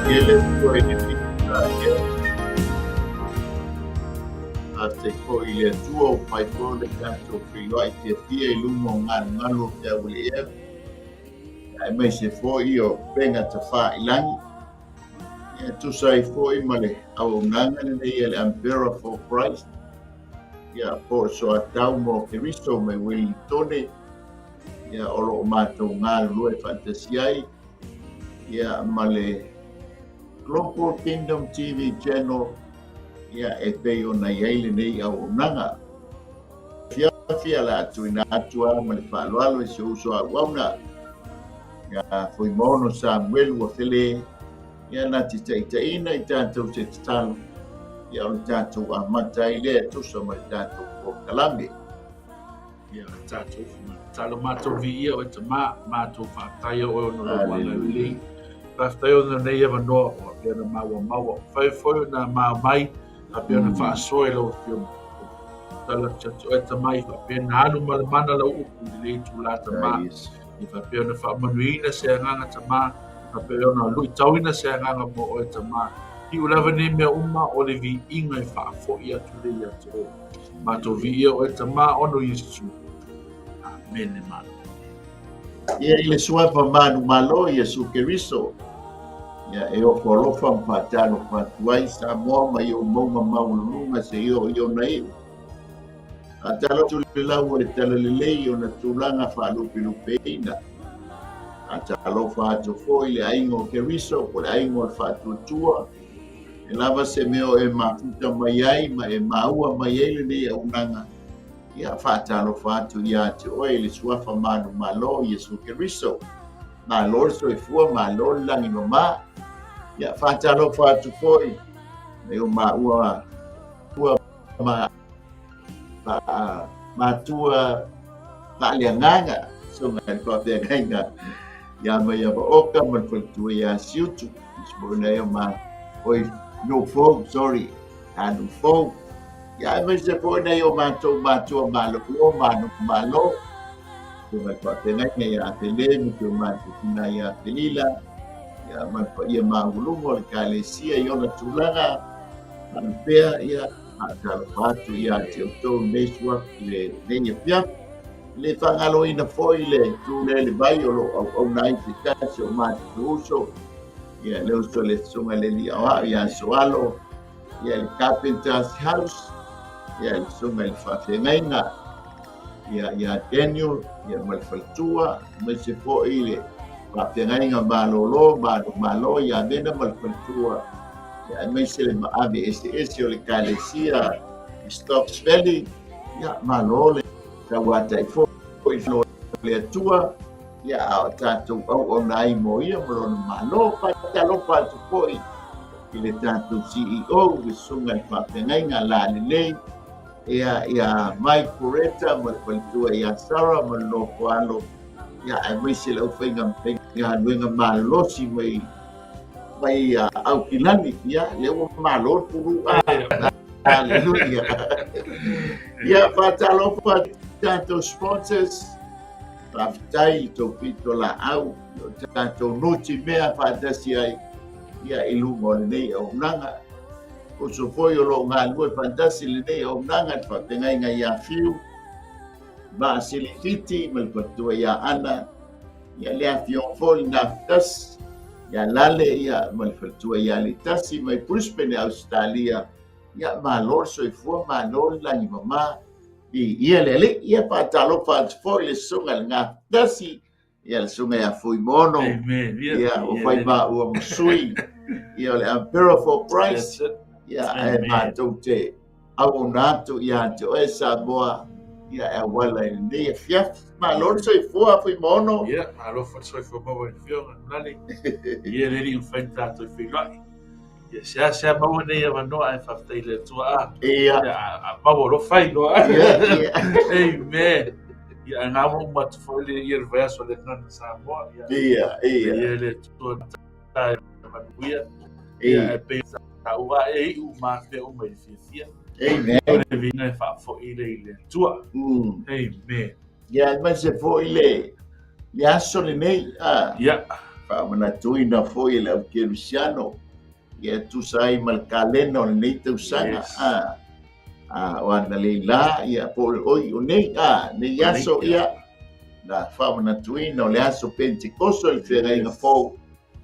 Ele foi a te ko I le tua o pai po le kanto whiloa I te fia I lungo ngalo te awili e. Ai mai se foi o penga te wha ilangi. Ia tu sai foi male au nganga ne ele Emperor for Christ. Ia po so atau mo Keristo mai wili tone. Ia olo o mātou ngā lue fantasiai. Ia male Global Kingdom TV channel. Ia e pei o na iaile nei au nanga. Fia la atu ina atua male whaaloalo e se uso a wauna. Ia foi mono Samuel wa fele. Ia na ti taitaina I tātou se talo. Ia o tātou a matai lea tusa mai tātou o Kalambi. Ia tātou talo mātou vi ia o te mātou whātai o no wanga wili. Whātai o no nei ewa noa o pia na maua. Whai na mai. A pia na whaasoe lau whio. Tala chatu e ta mai. A pia na anu malamana lau upu I le tu la ta ma. I wha pia na whaamanuina se anganga ta ma. A pia na lui tauina se anganga mo o e ta ma. I ulawa ne mea uma o le vi inga I whaafo ia tu le ia te o. Mātou vi ia o e ta ma ono Yesu. Amen e mana. Ia I le suafa manu malo Yesu Keriso. Ia e o kolofa mpatano patuai sa moa mai o mauma maulunga se io nei. A talo tu le lau e tala lelei o na tulanga whaalupi lupeina. A talo whaato foi le aingo Keriso o le aingo whaatuatua. E lava se meo e mafuta mai ai ma e maua mai ele nei a unanga. Ia whaatalo whaatu ia te oe le suafa manu malo Yesu Keriso. Ma lor so e fua ma lor langi no ma. Ia whaatalo whaatu foi. Me o maua matua nganga. So ngai kwa pia ngainga. Ia mai ava oka man whalitua ia siutu. Ismona ia ma oi no folk, sorry. Anu folk. Ia mai se foi nei o matua malo o manu malo. So ngai kwa pia ngainga ia te le mi te o matu tina ia te lila. Ia manfa ia maulumo le kalesia I ona tulaga manpea ia atalo whatu ia te otou mesua le lenga pia le whangaloina foi le tūle le vai o lo au nai te kasi o matu uso ia leo so le sunga le li awa ia soalo ia le carpenter's house ia le sunga le whawhengainga ia Daniel ia malfaltua me se foi le Papengainga malo ia vena malfaltua. Ia mai se le maave ese o le kalesia Stocks Valley. Ia malo le tawata I foi le atua. Ia o tātou au nai mo ia malona malo patalo patu foi. I le tātou CEO le sunga le papengainga la lelei. Ia Mike Poreta malfaltua ia Sarah maloko alo. Ia ai mai se lau whainga mpega nuenga malosi mai au kilani ia leo malo puru Hallelujah. Ia whatalo tātou sponsors whaftai tō pito la au tātou noti mea whatasi ai ia ilungo le nei au nanga o so foi o lo ngā lue fantasi le nei au nanga whapengainga ia fiu ma silifiti malpatua ia ana ia lea fion foi naftas ia lale ia malpatua ia le tasi mai Brisbane Australia ia malor so ifua malor langi mama ia lele ia patalo fat foi le sunga naftas ia le sunga ia foi mono ia o fai ba o musui ia le Emperor for Christ ia e matote au nato ia te esa boa ia e wala ni fiaf ma lor so ifua foi mono ia alo so ifua mo fio nali ia le ri fenta to filai ia se mo nei ava no ai faftai le tua ia pa lo fai no ia amen ia nga mo mat foi le ir verso le nan sa mo ia le tua ta manuia ia pe sa ua e u ma fe o mai fia amen le vinga fa fo ile tua amen ia mas se foi le ia so le nei ia fa'amanatuina foi le Aukerusiano ia tusai mal kalena o nei tausanga o ana leila ia po oi o nei nei aso ia na fa'amanatuina o le aso Pentekosto le whengainga fou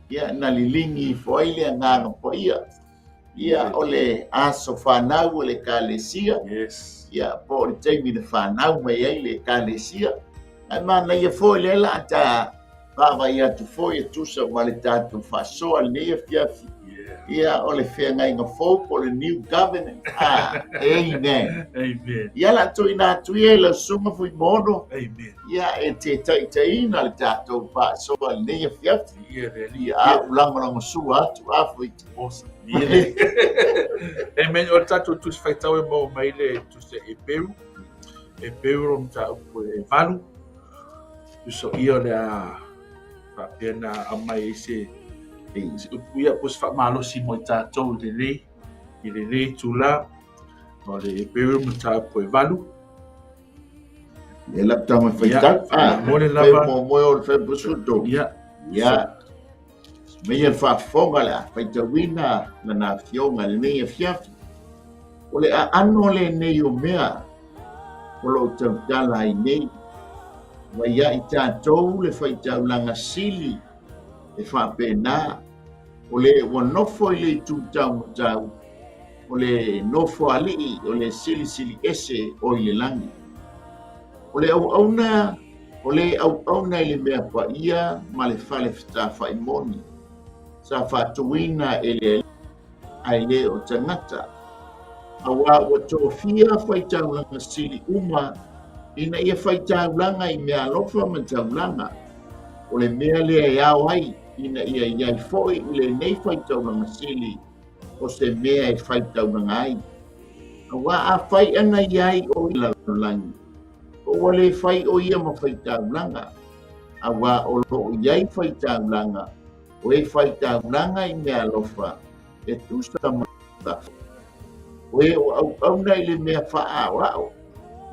ia na lilingi foi le nganga po ia o le aso whanau o le kalesia ia po le taimi le whanau mai ai le kalesia ai mana ia foi le la ta vai atu foi e tusa ma le tatu whasoa le nei fiafi ia o le whengainga fou po le new government amen ia la tuina tuie la sunga fui mono ia e te taitaina le tatu whasoa le nei fiafi ia ulangolango sua atu afu i te awesome. Amen. O tatu tus faitau e mo mai le tus e peu rom ta e valu. So ia le a pena a mai se ia pos fa malo si mo tatu le tula o le peu mo ta e valu. E la tama faitau mo le lava mo o fe busuto ia meia whaafonga la, whaitawina na nga fionga le nei a fiafi. O le a ano le nei o mea, o lo tautala i nei. Wa ia i tātou le whaitaulanga sili, e whaapena. O le wanofo i le tūtau matau, o le nofo alii, o le sili ese o i le langi. O le au auna i le mea pa ia, ma le whale whita whaimoni. Sa fatuina ele ai le o tangata awa o tofia faitaulanga sili uma ina ia faitaulanga i mea lofa mataulanga o le mea lea iau ai ina ia iai foi i le nei faitaulanga sili o se mea e faitaulanga ai awa a fai ana iai o i lalolangi o wale fai o ia ma faitaulanga awa o lo iai faitaulanga o e faitaulanga i mea lofa e tusa mata o e au nei le mea whaawao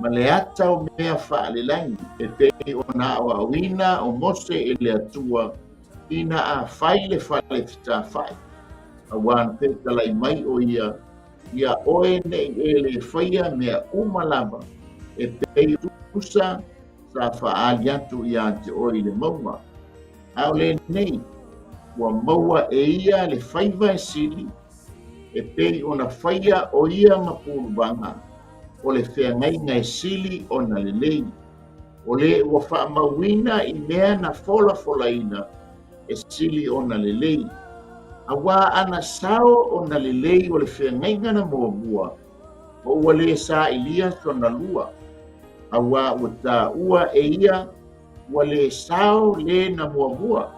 ma le ata o mea whaalelangi e pei o na o awina o mose e le atua ina a whai le whale fita whai a wan petalai mai o ia oe nei e le whaia mea umalama e pei tusa sa whaali atu i ante o i le mauma au le nei ua maua e ia le whaiva e sili, e pei o na whaia o ia mapurubanga, o le whengainga e sili o na lelei, o le ua whaamawina i mea na fola e sili o na lelei, a wā ana sao o na lelei o le whengainga na mua, o ua le sa ilia so na lua, a wā ua tā ua e ia, ua le sao le na mua,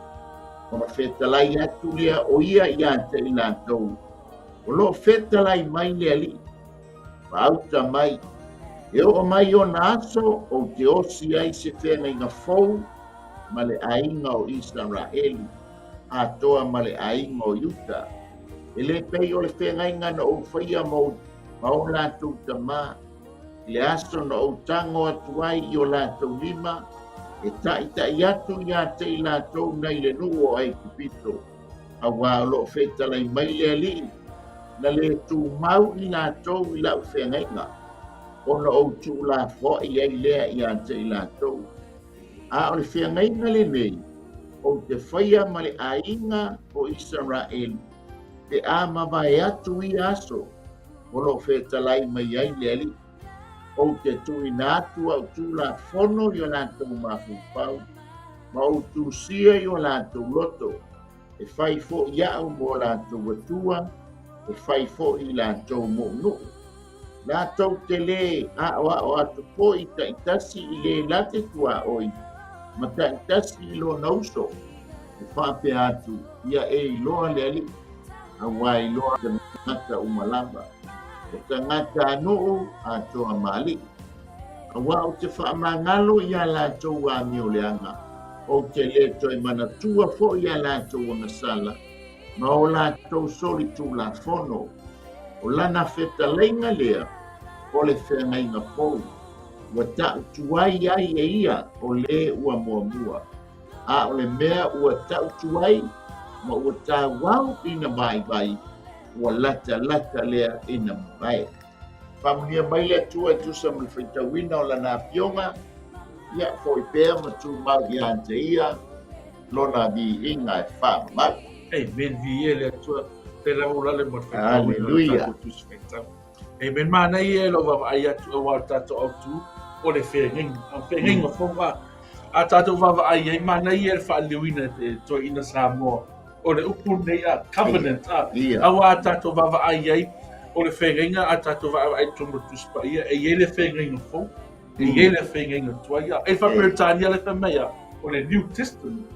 o na whetalai atu lea o ia i ante i lātou. O lo whetalai mai lea li, auta mai, e o mai o na aso o te osi ai se whengainga fou, ma le ainga o Israeli, a toa ma le ainga o Yuta. E le pei o le whengainga na o whaia mo o lātou tamā, le aso na o tango atu ai i o lātou lima, e tai atu ia te i lātou nei le nuo ai kipito. A wā lo whetalai mai lea li, na le tū mau i lātou i lau whengainga. O na o tū la fo i ai lea ia te i lātou. A o le whengainga le nei, o te whaia ma le ainga o Israel, te a mawai atu i aso, o lo whetalai mai ai lea li. O te tui nātu au tū la whono i o lātou mawhupau, ma o tū sia i o lātou loto, e whai fo i au mo lātou watua, e whai fo i lātou mo nuu. Lātou te le a o atu po i ta itasi i le late tua oi, ma ta itasi i lo nauso, e whape atu ia e i loa le ali, a wai loa te mata umalamba. O tangata anuu a toa mali. A wā o te whaamangalo i a lātou a mioleanga. O te le toi mana tua fo i a lātou o sala. Ma o lātou soli tū la whono. O lana whetalenga lea. O le whengainga fōu. Wa ta tuai ai e ia o le ua mua mua. a o le mea ua tautu ai ma ua tāwau ina vai ua lata lea ina mai. Pamunia mai le atua e tusa ma le faitauina o lana apioga ia foi pea ma tumau ia ante ia lona viiga e fa'amau. Amen vi ele atua te la ula le mo Hallelujah. Amen mana ia lo va ai atu o tato autu o le fengen o fonga a tato va ai mana ia le fa lewina te to ina Samoa o le upu nei a covenant a wa tato va ai o le fengenga a tato va ai to mo tuspa ia e ele fengen o fo e ele fengen o toia e fa pertania le famea o le New Testament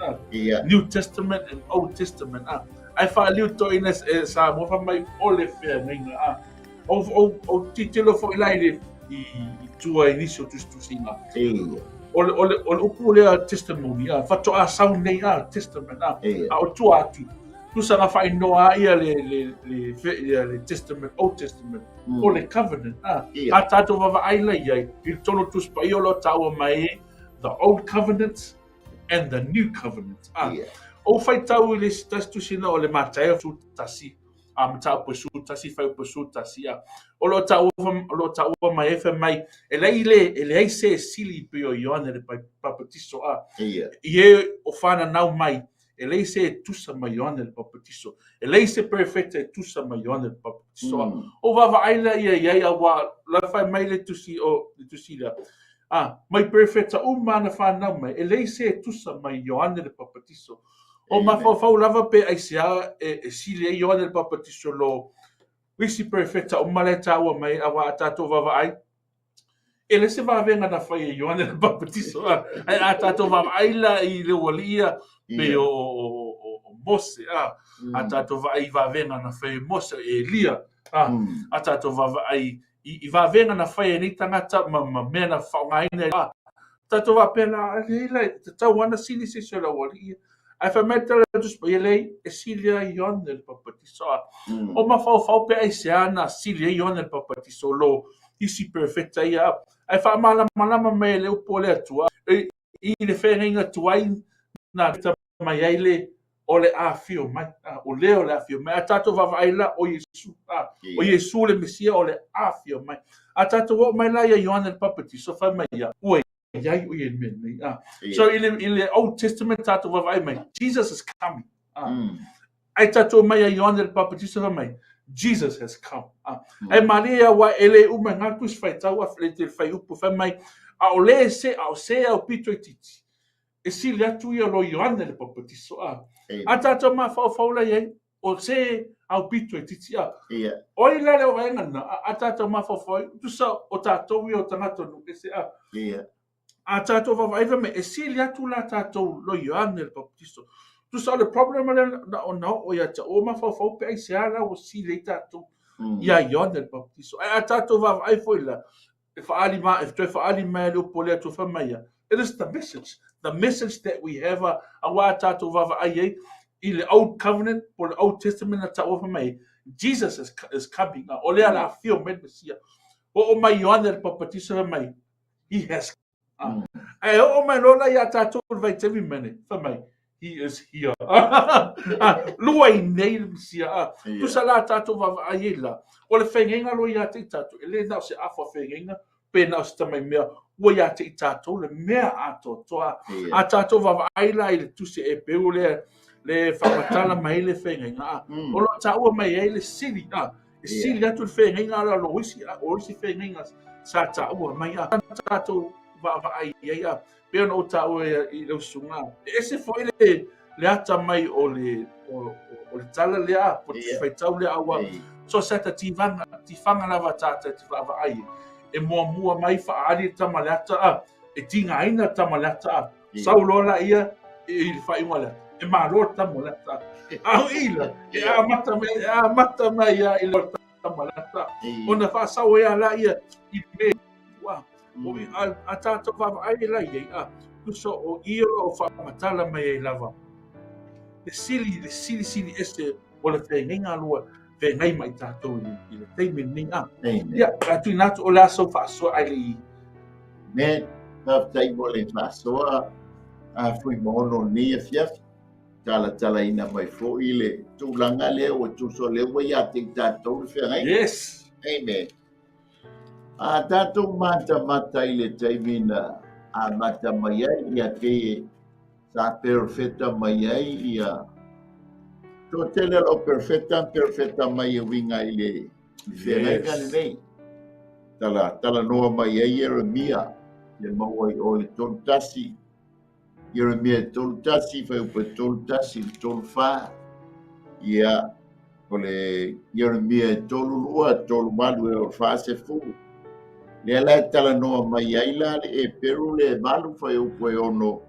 New Testament and Old Testament ai fa liu to ina Samoa fa mai o le fengenga o titelo fo ilaile I tua inisio tusinga o upu lea testimony fa to a sound nei testament a o tua atu tu sanga fa inoa ia le testament Old Testament o le covenant a tato va ai lai I tono tu spa io lo taua mai the Old Covenant and the New Covenant o fai tau le tas tu sina o le matai tu tasi mata pesu tasi fai pesu tasi o lo tau mai e mai e lei se sili pe o Ioane le papatiso ie o fana nau mai e lei se tusa mai Ioane le papatiso e lei se perfecta e tusa mai Ioane le papatiso o vava aila ia wa la fai mai le tusi la mai perfecta mana fana mai e lei se tusa mai Ioane le papatiso o ma fa lava pe ai sia e sile Ioane le papatiso lo wisi perfecta o maleta o mai awa tato vava ai ele se va venga na fai Ioane le papatiso ai tato vava ai la I le walia pe o Mose tato va venga na fai Mose e Elia tato vava ai I va venga na fai ni tangata ma mena fa ngai nei tato va pena le tau wana sili se la walia ai fa meta le dus pe ele e silia Ioane le papatiso o ma fa pe ai siana silia Ioane le papatiso lo isi perfecta ia ai fa mala me le upole atua I le fenga tuai na mai ai le o le afio mai o le afio mai tato va ai la o Yesu le Mesia o le afio mai tato o mai la Ioane le papatiso fa mai ia so in the Old Testament tato va ai mai Jesus is coming ai tato mai Ioane le papatiso fa mai Jesus has come ai Maria wa ele uma ngatus fai tau a flete fai upu fa mai o le se o pito titi e si le atu ia lo Ioane le papatiso tato ma fa la ye o se au pito titi o ila le o ngana tato ma fa tu sa o tato o tangata no se tato va vai me e si le atu la tato lo Ioane le papatiso tu sa le problem no o ia o ma fa pe ai se ala o si le tato ia Ioane le papatiso tato va vai foi la if ali ma le pole to fa mai it is the message that we have a wa tato va ai in the Old Covenant or the Old Testament ta o fa mai Jesus is coming o le ala fio me Mesia o mai Ioane le papatiso mai he has o mai lola ia tato vai te mene fa mai he is here luai nei Mesia tu sala tato va ai la o le fengenga lo ia te tato ele na se afa fengenga pe na sta mai mea o ia te tato le mea ato toa tato va ai la ile tu se e pe le famatala mai le fengenga o lo tau mai ai le sili e sili atu le fengenga la lo isi fengenga sa tau mai tato va ai ia pe no tau I le sunga ese foi le ata mai o le tala le po te fai tau le awa so seta ti fanga lava tata ti va ai e mua mai fa ali tamalata e tinga aina tamalata saulola ia I fai wala e malo tamalata ila e mata mai ia I lo tamalata ona fa sau ia la ia I me wa o a tata va ai la ia tu so o io o fa matala mai lava le sili ese o le fengenga lua vengai mai tatou I le teimi ninga ia atu natu o la so fa so ai le me ta tai mo le fasoa fui mono ni fiaf tala ina mai fo ile tulaga lea ua tuso lea ua iā te tatou le feagai. Yes. Amen. Tatou mata i le taimina a mata mai ai ia ke sa perfecta mai ai ia to tele lo perfecta mai winga i le feagai ngale nei. Tala noa mai ai Jeremia le mawai o le tolu tasi Jeremia tolu tasi fai upa tolu tasi tolu fa ia o le Jeremia tolu lua tolu malu e o fa se fu le ala tala noa mai ai la le peru le malu fai upa e ono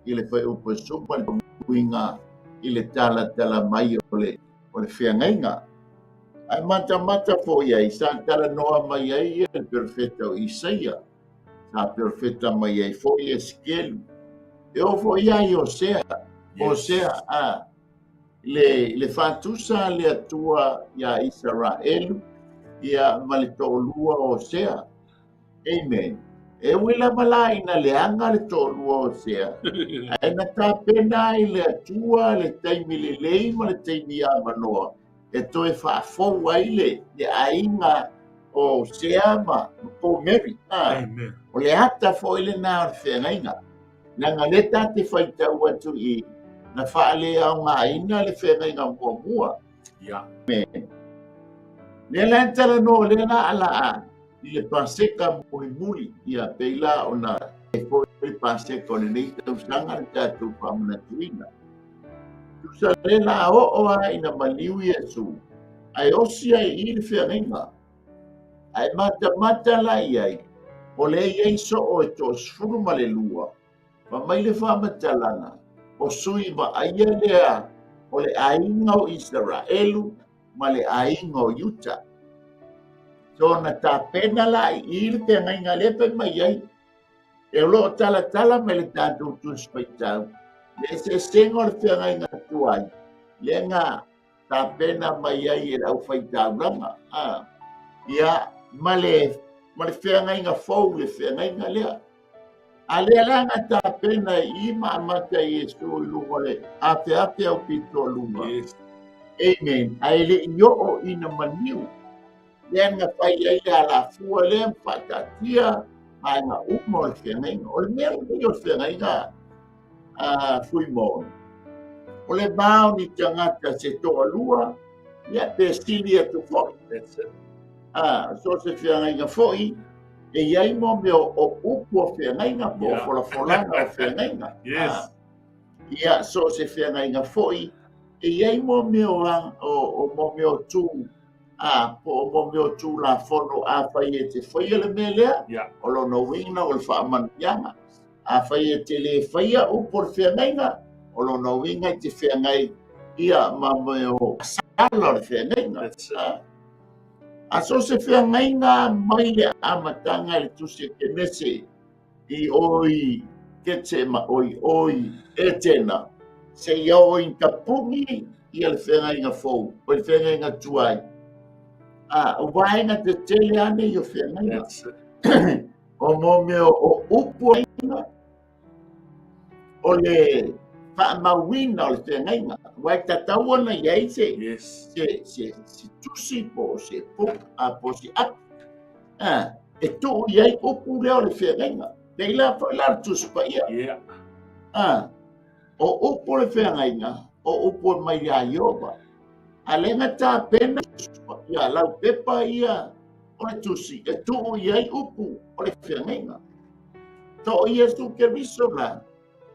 i le fai upa supa le winga i le tala mai o le feagaiga ai mata fo ai sa tala noa mai ai le perfecta o Isaia sa perfecta mai ai fo i Eskelu e o fo ai Osea le fatusa le atua ia Israelu ia ma le toʻalua Osea. Amen. E wila malaina le anga le toʻalua Osea ai na tapena ai le atua le taimi lelei ma le taimi amanoa e toe faafou ai le aiga o Osea ma po Mary. Amen. O le ata foʻi lenā o le feagaiga laga le tate faitau atu i na faaleaogāina le feagaiga muamua. Yeah. Le la talanoa le la ala i le paseka mulimuli ia peila ona e foi le paseka o le nei tausaga le tatou faamanatuina. Tusa le la o'o a ina maliu Iesu ai osi ai i le feagaiga ai mata lai ai o le iai so'o e to'osefulu ma le lua ma mai le faamatalaga o sui va'aia lea o le aiga o Isaraelu ma le aiga o Iuta. So na tapena lai i le feagaiga lea pe mai ai e o lo'o talatala me le tatou tusi faitau le sesega o le feagaiga atu ai lega tapena mai ai e lau faitaulaga ia ma le feagaiga fou le feagaiga lea a lea laga tapena i maamata Iesu i luga o le apeape au pitoluga. Yes. Amen. Ai leʻi o'o ina maniu lea ga fai ai le alafua lea faatatia ma ga uma o le feagaiga o le mea lelei o le feagaiga fuimono o le maoni tagata se toʻalua ia pesili atu fo'i. That's it. So se feagaiga fo'i e iai mo me o upu o feagaiga po o folafolaga o feagaiga. Yes. Ia so se feagaiga fo'i e iai mo me o mo me o tu po o mo me o tu lafono a fai e te faia le mea lea Yeah. o lona uiga o le faamaniaga a fai e te lē faia upu o le feagaiga o lona uiga i te feagai ia ma me o sala o le feagaiga. That's it. A so se feagaiga mai le amataga i le tusi kenese i oi kete ma oi e tena se ia oi kapungi ia le feagaiga fou o le feagaiga tuai o vaega te tele ane i o feagaiga That's it. o mo me o upu aiga o le faamauina o le feagaiga uai tatau ona iai Yes. se tusi po se po se apu e tu'u iai upu lea o le feagaiga pei la fo'i la le tusi paia Yeah. o upu o le feagaiga o upu e mai iā Iova a lega tapena ia lau pepa ia o le tusi e tu'u iai upu o le feagaiga to'o Iesu Keriso la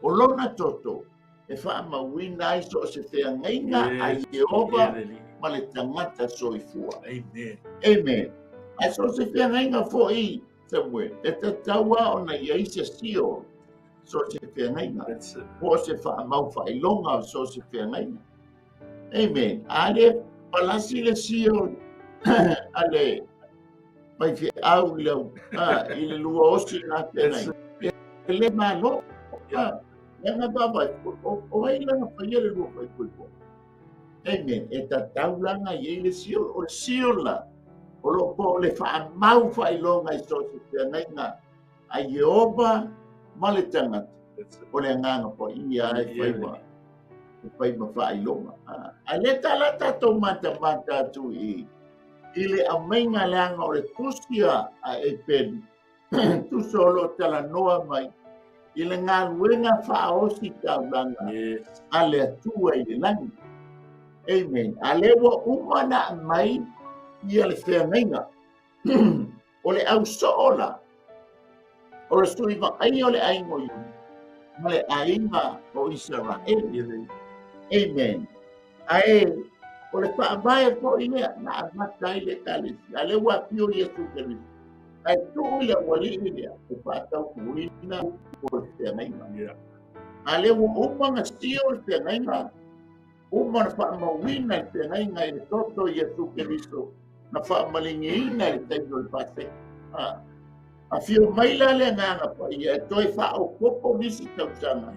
o lona toto e fa'amauina ai so o se feagaiga a Iova ma le tagata soifua. Amen. Amen. Ai so se feagaiga fo'i Samuel e tataua ona iai se sio so se feagaiga That's it. po se fa'amau fa'ailoga o so se feagaiga. Amen. A le palasi le sio a le mai fe'au i le lua osi na tenai e le malo lega vavai o ai laga faia le lua faikuipo. Amen. E tataulaga iai le sio o le sio la o lo po le fa'amau fa'ailoga i so se feagaiga a Iova ma le tagata o le nganga po ia e fai ma fai longa. A le tala tato mata tu i le amenga leanga o le tusia a e pen tu solo tala noa mai i le ngā luenga whaosi taulanga a le atua i le langi. Amen. A le wa umana mai i le whengainga o le au soola o le sui ma ai o le aingo i ma le ainga o Israel. Amen. Ae o le whaamaya po i lea na amatai le kalisi a le wa pio Yesu Keristo. Ai tuu ia wali i lea o whaatau kuina o le whengainga. A le wa umanga sio le whengainga umana whaamawina le whengainga i le toto Yesu Keristo na whaamalingiina i le taino le pase. A fio maila le nganga pa ia toi whao popo nisi tausanga.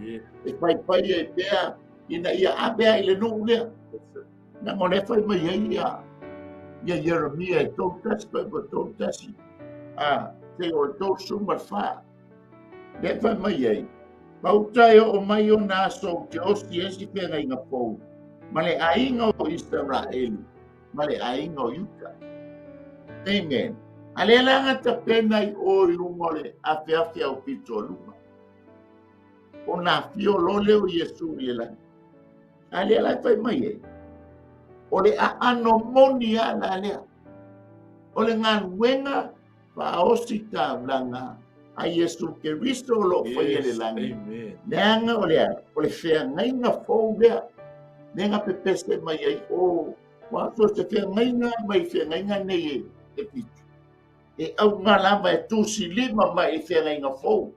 E pai e pea ina ia abea i le nuu lea. Na ngone whai mai ia Jeremia e tau tasi pai pa tau tasi. Te o tau sumar wha. Le whai mai ei. Pautai o mai o naso te osi esi whenga inga pou. Ma le ainga o Israel. Ma le ainga o Yuta. Amen. Ale langa ta pena i o lumole a feafea o pito luma. O na fio lole o Yesu i la. Ale la fai mai e. O le a anomonia la lea. O le ngā wenga pa osita langa a Yesu Keristo lo fai e le langi. Leanga o le fea ngainga fau lea. Nenga pepeste mai e o. Wato se fea ngainga mai fea ngainga nei e pito. E au ngā lama e tūsi lima mai e whenga inga fōu.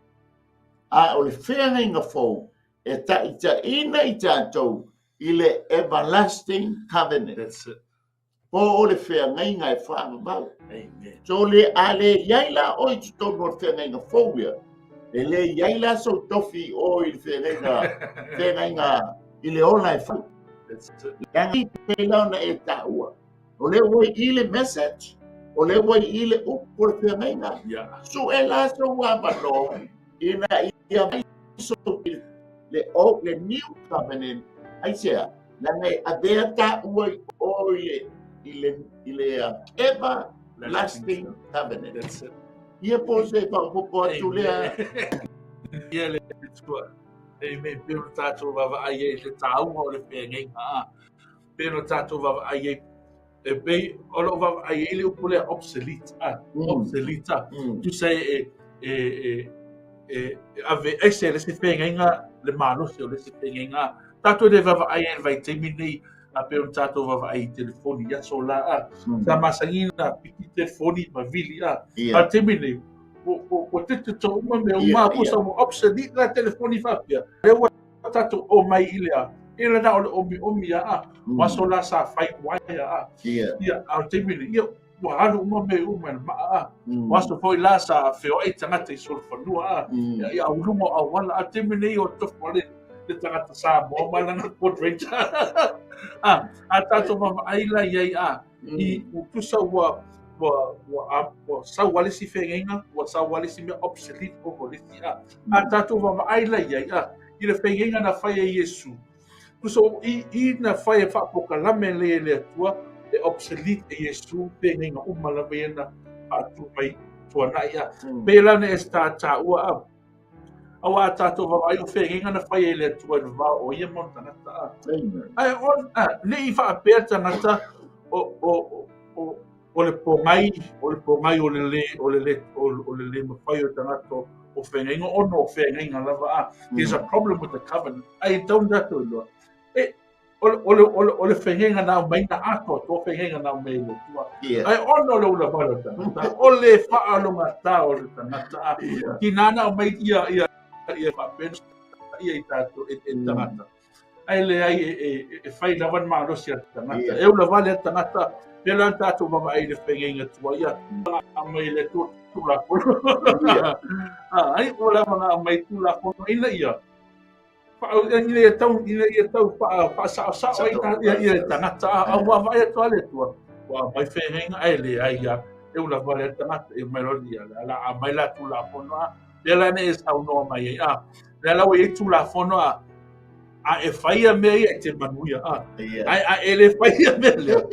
A o le whenga inga fōu e ta ina i tātou i le everlasting covenant. That's it. Po o le whenga inga e whaanga mau. Amen. So le a le yaila o i tutono o whenga inga fōu ia. E le yaila so tofi o i whenga inga i le ona e whau. That's it. Yangi te launa e tāua. O le oi i le message. O le wai i le upo le whengainga. So e la so wabano ina ia mai so le new covenant. Ai sea, la nei adea ta ui o i le everlasting covenant. That's it. Ia po se whapopo atu lea. Ia le tua. Amen. Pero tātou wawa ai e le tāunga o le whengainga. Pero tātou wawa ai e e bei olo va ai ele o pole obsolete obsolete tu sei ave ese le se penga le malo se le se penga tato de va ai vai termini a per un tato va ai telefoni ya sola sa masangina piti telefoni ma vili a termini o te to uma me uma ko sa obsolete la telefoni fa pia e o tato o mai ile ila na omi wa sola sa fai waya ia au te mili ia wa halu uma me uma ma wa so foi la sa feo e tangata i sol fanua ia au lumo au wala a te mili o to fole te tangata sa mo mala na portrait a tato mama aila ia i utusa wa sa wale si fengenga wa sa wale si me obsolete o polisi a tato mama aila ia i le fengenga na fai e Yesu. So i na fai fa poka la mele le tua e obsolete e Yesu pe nga umala vena atu mai tua na ia pela ne sta ta ua awa ta to va ai fe nga na fai le tua va o ia montana ta ai on le I fa aperta na ta o le pongai o le ma fai o tanga to o fe nga ono fe nga lava there's a problem with the covenant I don't that to o le whengenga nā mai na ato, tō whengenga nā mai le tua. Ai ono le ula wala tangata, o le whaalonga tā o le tangata. Ki nāna o mai ia whapena, ia I tātou e tangata. Ai le ai e whai lawan mārosi a tangata. E ula wale a tangata, me lan tātou mama ai le whengenga tua ia. A mai le tūla kono. Ai o la mana mai tūla kono ina ia. Ia tau pa sa ia tangata a wa vai to ale tua wa mai whengenga ai le ai ia e ula vale tangata e mai rodia la mai la tu la pono e la ne sa no mai Le lau e tu la fono a e faia me e te manuia a e le faia me le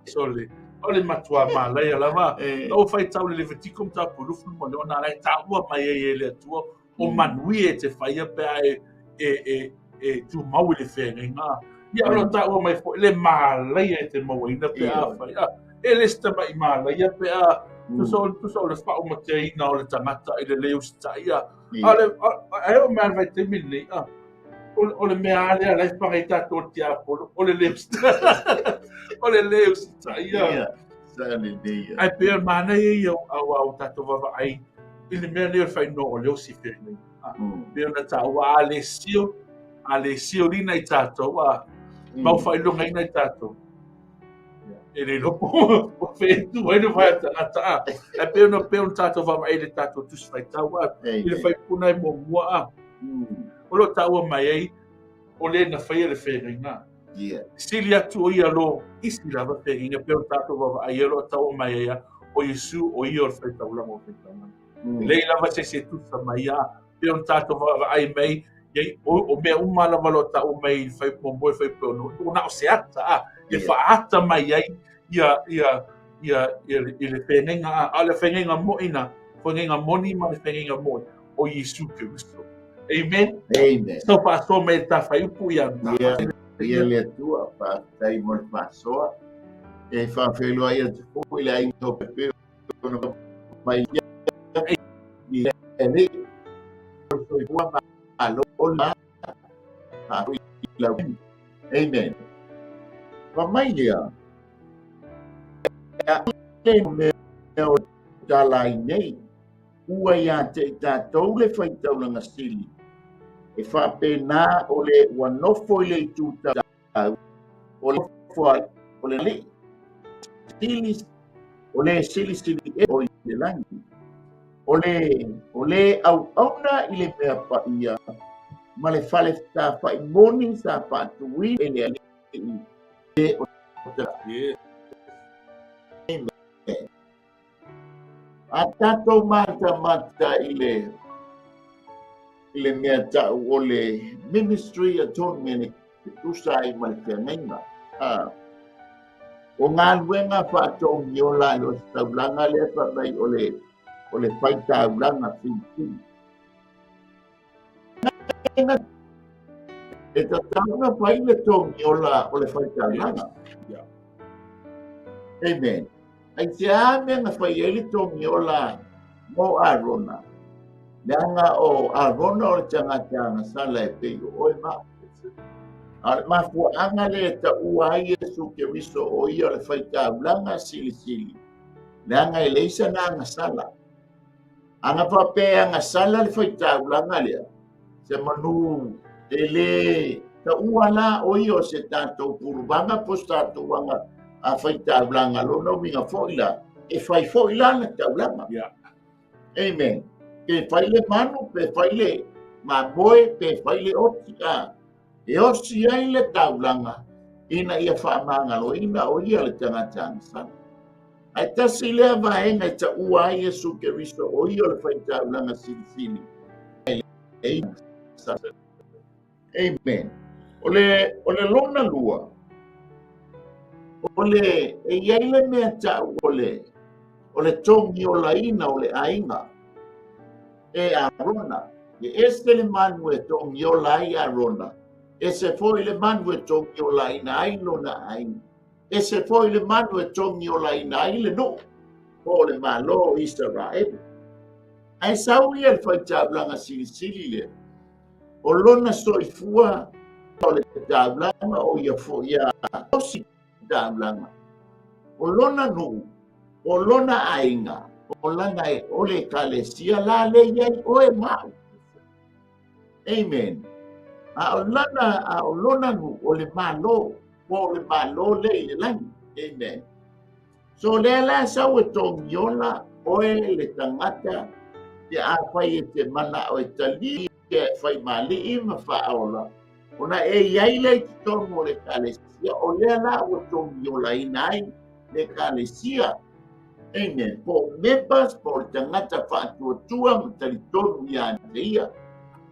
sole ole matua malai lava o fai tau le Levitikum ta pulufu mo le ona lai ta ua mai e le tua o manuia te faia pe e tu mau le fenga ia lo ta ua mai fo le malai e te mau ina pe a fai e le sta mai malai pe a tu so le fa o matei na o le tangata i le leu sta ia ale ai o man vai te mini o le mea alea lai whangai tātou te apolo, o le leo sta ia. Ai pēr mana e au tātou wawa ai, i le mea leo whai no o leo si whenei. Pēr na tā ua a le sio rina i tātou, mau whai longa ina i tātou. E le lopo, o whentu, e le whai tangata. Ai pēr na tātou wawa ai le tātou tusi whai tau, i le whai puna i mua o lo taua mai ai o le na whaia le whenga. Sili atu o ia lo isi lava whenga pe o tātou wawa ai lo taua mai ai o Yesu o ia o le whai taulanga o whenga. Lei lava se tusa mai a pe o tātou wawa ai mai o mea umala walo taua mai i whai pomboe whai peono. O na o se ata e whaata mai ai ia le whenga a le whenga moina whenga moni ma le whenga moi o Yesu Kristo. Amen. So pastor me ta fai upu ia. Ia le tua pa tai mo pastor. E fa felo ai te fu ile ai to pepe no mai ia ele foi boa alo la. Amen. Pa mai ia. Le o dalai nei. Ua ia te tātou le whai taulanga sili. E whapena o le wanofo i le tūtau. O le whai, o le le. Sili, o le sili e o i le langi. O le au auna i le mea pa ia. Ma le whale tā whai moni sa pātui e le ali. E o te a tātou mata i le mea tau o le Ministry Atonement e tusa i malwhengainga. O ngā luenga whātou niola i o taulanga le whanai o le whai taulanga whiwhi. E ta tauna whai le tō niola o le whai taulanga. Amen. Ai te ame nga whai ele tō miola mo Arona. Leanga o Arona o le tangata sala e peo o e maa. Ma fua anga le ta ua ai Yesu Keristo o ia le whai taulanga sili. Leanga e leisa na anga sala. Anga whapea anga sala le whai taulanga lea. Se manu te le ta ua la o ia o se tātou purubanga pos tātou anga a whai taulanga lo no minga foila e whai foila na taulanga. Amen. Pe whai le manu, pe whai le mamoe, pe whai le oti e osi ai le taulanga ina ia whaamanga lo ina o ia le tangata sana. Ai tasi lea vaenga e ta ua ai Yesu Keristo o ia le whai taulanga sili. Amen. O le lona lua. Ole e iai le mea tau ole tongi o laina o le ainga e Arona e este le manu e tongi o lai Arona e se foi le manu e tongi o laina ai lona ainga e se foi le manu e tongi o laina ai le no o le malo Israel ai sau ia le fai tablanga sili le o lona soifua o le tablanga o ia fo ia osi tablanga. O lona nu, o lona ainga, o lana e ole kalesia la le iai o e mau. Amen. O lona nu, o le malo le i langi. Amen. So le la sau e tongiola o e le tangata te a whai e te mana o e tali e whai mali i ma whaola. Ona e iai le ki tongo le kalesia o le la o tongi o la inai le kalesia. Amen. Po members po tangata whaatua tua ma tali tonu i ante ia.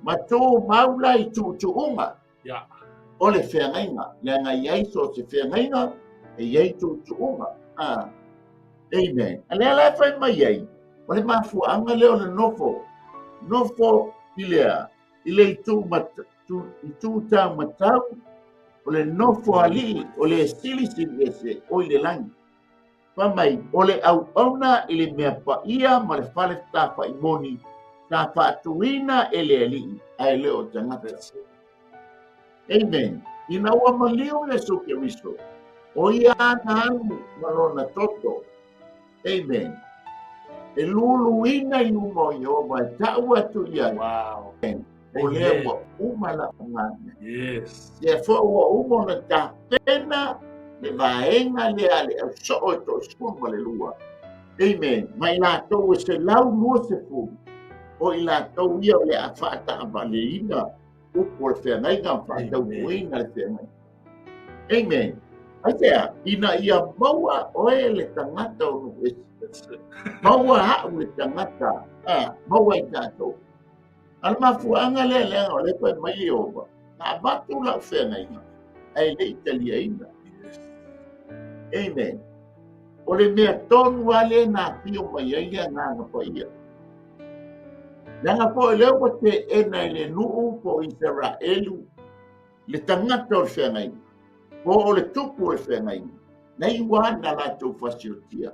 Ma tō maula I tūtuunga. Ya. O le whengainga. Le nga iai so se whengainga, e iai tūtuunga. Amen. A lea lai whai mai iai. O le mafuanga leo le nofo. Nofo I lea. I le I tū tā matau. O le nofo ali. O le sili ese. O I le langi. Pamai, o le au auna I le mea paia ma le whale tāwha I moni. Tā whaatuina e le ali. Ai leo tangata. Amen. Ina ua malio le soke riso. O ia ana anu malona toto. Amen. E luluina I umo I o mai tau atu ia. Wow. O lea ua umala ngane. Yes. Ia fo ua umo na tā pena le vaenga le ale au so to skuma le lua. Amen. Mai la to se lau lua se fu. O I la to ia le a whaata avaleina. Upo le whengai ngā whaata uina le whengai. Amen. Aitea, ina ia maua oe le tangata o nuesi. Maua hau le tangata. Maua I tātou. Ala mafuanga le lenga o le koe mai oba. Nā batu lau whengai. Ai le Italia ina. Amen. O le mea tonu ale nā pio mai aia ngā pa ia. Nanga po leo ko te ena I le nuu po Israelu. Le tangata o le whengai. Po o le tupu o le whengai. Nei wana la tau whasiotia.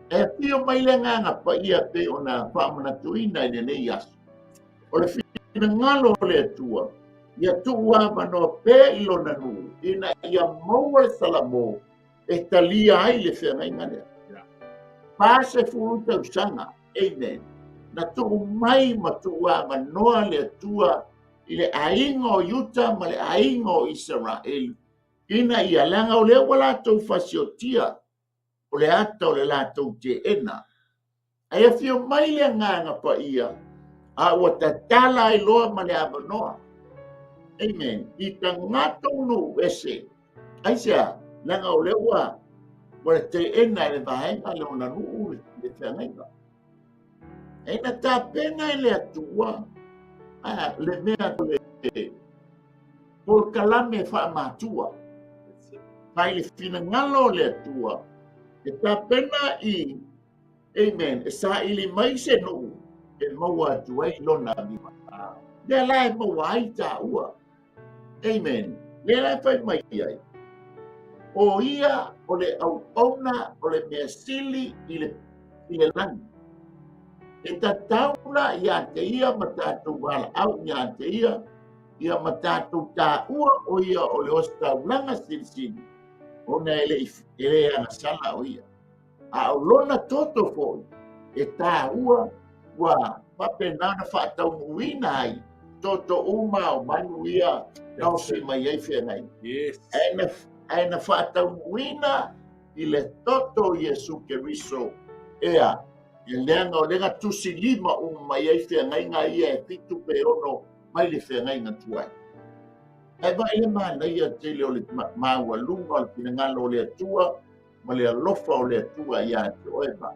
E pio mai le nganga pa ia pe o nā whamanatuina I le nei asu. O le whina ngalo o le atua. Ia tua manoa pe I lona nuu. Ina ia maua le salamo. E talia ai le whengai nganea. Pase furu tau sanga. Amen. Na tu mai matua manoa le atua I le ainga o Yuta ma le ainga o Israel. Ina ia langa o lea wala tau whasiotia. O le ata o le la tau te ena. Aia fio mai le nganga pa ia. A ua tatala I loa ma le avanoa. Amen. I ka ngata unu ese. Aisea, langa o lewa. Wale te ena le vahenga le ona nuu le whengainga. Ena tā pena I le atua. Le mea le por kalame wha matua. Pai le whina ngalo le atua. E tā pena I, amen, e sa ili mai se nuu. E maua atua I lona lima. Le lai maua ai tā ua. Amen. Le lai whai mai ai. O ia, o le au auna, o le mea sili I le langi. E ta taula ia te ia ma tātou wala au ia te ia ma tātou tā ua o ia o le ostau langa silisini. O na ele anga sala o ia. A o lona toto foi. E tā ua wa papenana whaatau nuina ai. Toto uma o manu ia nau si mai ei whenai. Yes. Aina whaatau nuina I le toto Iesu Keriso. Ea. E leanga o lenga tusi lima mai ei whengai ngā ia e fitu pe ono mai le whengai ngā tuai. E vai le mana ia te leo le maua lunga o le pinangalo o le atua, ma le alofa o le atua ia te oeba.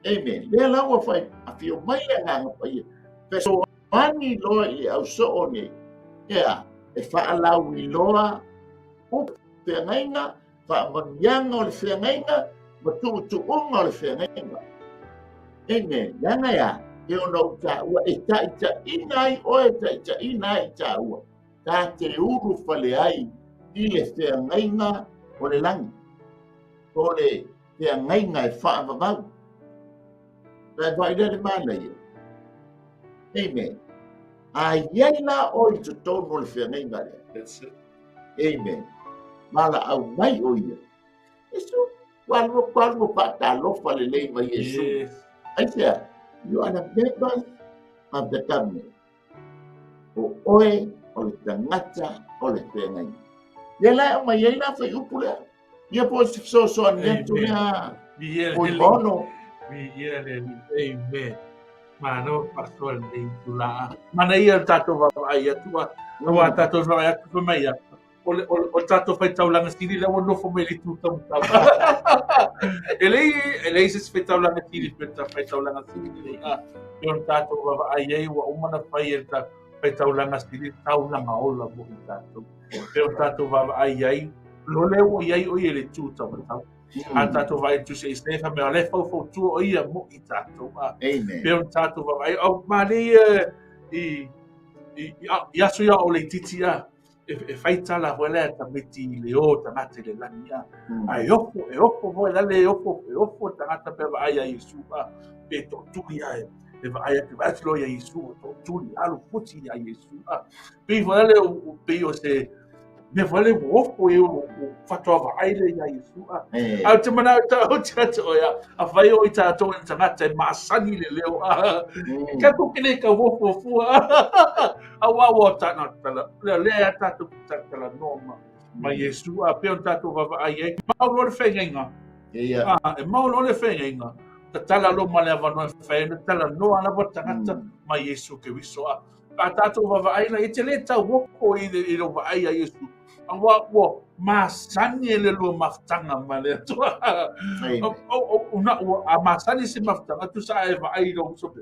Amen. Lea laua whai a whio mai le nganga pa ia. Peso mani loa I au so o nei. Ea, e whaalau I loa upu whengai ngā, whaamanianga o le whengai ngā, ma tuutuunga o le whengai ngā. Amen. Langa ya, e ona o tā ua, e ta inai o e ta inai tā ua. Tā te uru whale ai I le whengainga o le langi. O le whengainga e whaamamau. Tā vaida le mana ia. Amen. A iaila o I tutonu o le whengainga lea. That's it. Amen. Mala au mai o ia. Yesu, walmo patalofa le lei mai Yesu. Yes. I said, you are the members of the cabinet. O oe, o le tangata, o le whengai. Ia lai o mai eina whai upu lea. Ia po so anetu mea o I ono. Amen. Mana pastor nei tula. Mana ia tato va ia tua. No tato va ia tu mai ia. o tato fai taulanga tiri la no fo me li tu tam tam. Ele se fai taulanga tiri pe ta fai taulanga tiri a yo tato va ai wa umana fai el ta fai taulanga tiri taulanga ola mo tato. Pe tato va ai lo le o ai o ele tu tam tam. A tato vai tu se stefa me ale fo tu o ia mo i tato. Amen. Pe tato va ai o mali ia so ia o le titia e fai tala wala ta meti le o ta mate le lania ai opo vo la le opo ta mata pe vai ai Yesu pe to tu ia e vai ai vai lo ia Yesu to tu alu puti ia Yesu pe vo le o pe o se me vale opo e o fato vai le ia Yesu a te mana ta o tata o ia a vai o ita to en tangata ma sani le leo ka ko kile ka opo fu awa tana tala le tatu tala noma ma Yesu a pe tatu va ai ma lo le fenga Ia. e ma lo le fenga ta tala lo ma le va no fenga tala no ana va tangata ma Yesu ke wiso a tatu va ai la itele ta woko i lo va ai Yesu awa wo ma sani le lo maftanga ma le to o na a ma sani se maftanga tu sa e va ai lo so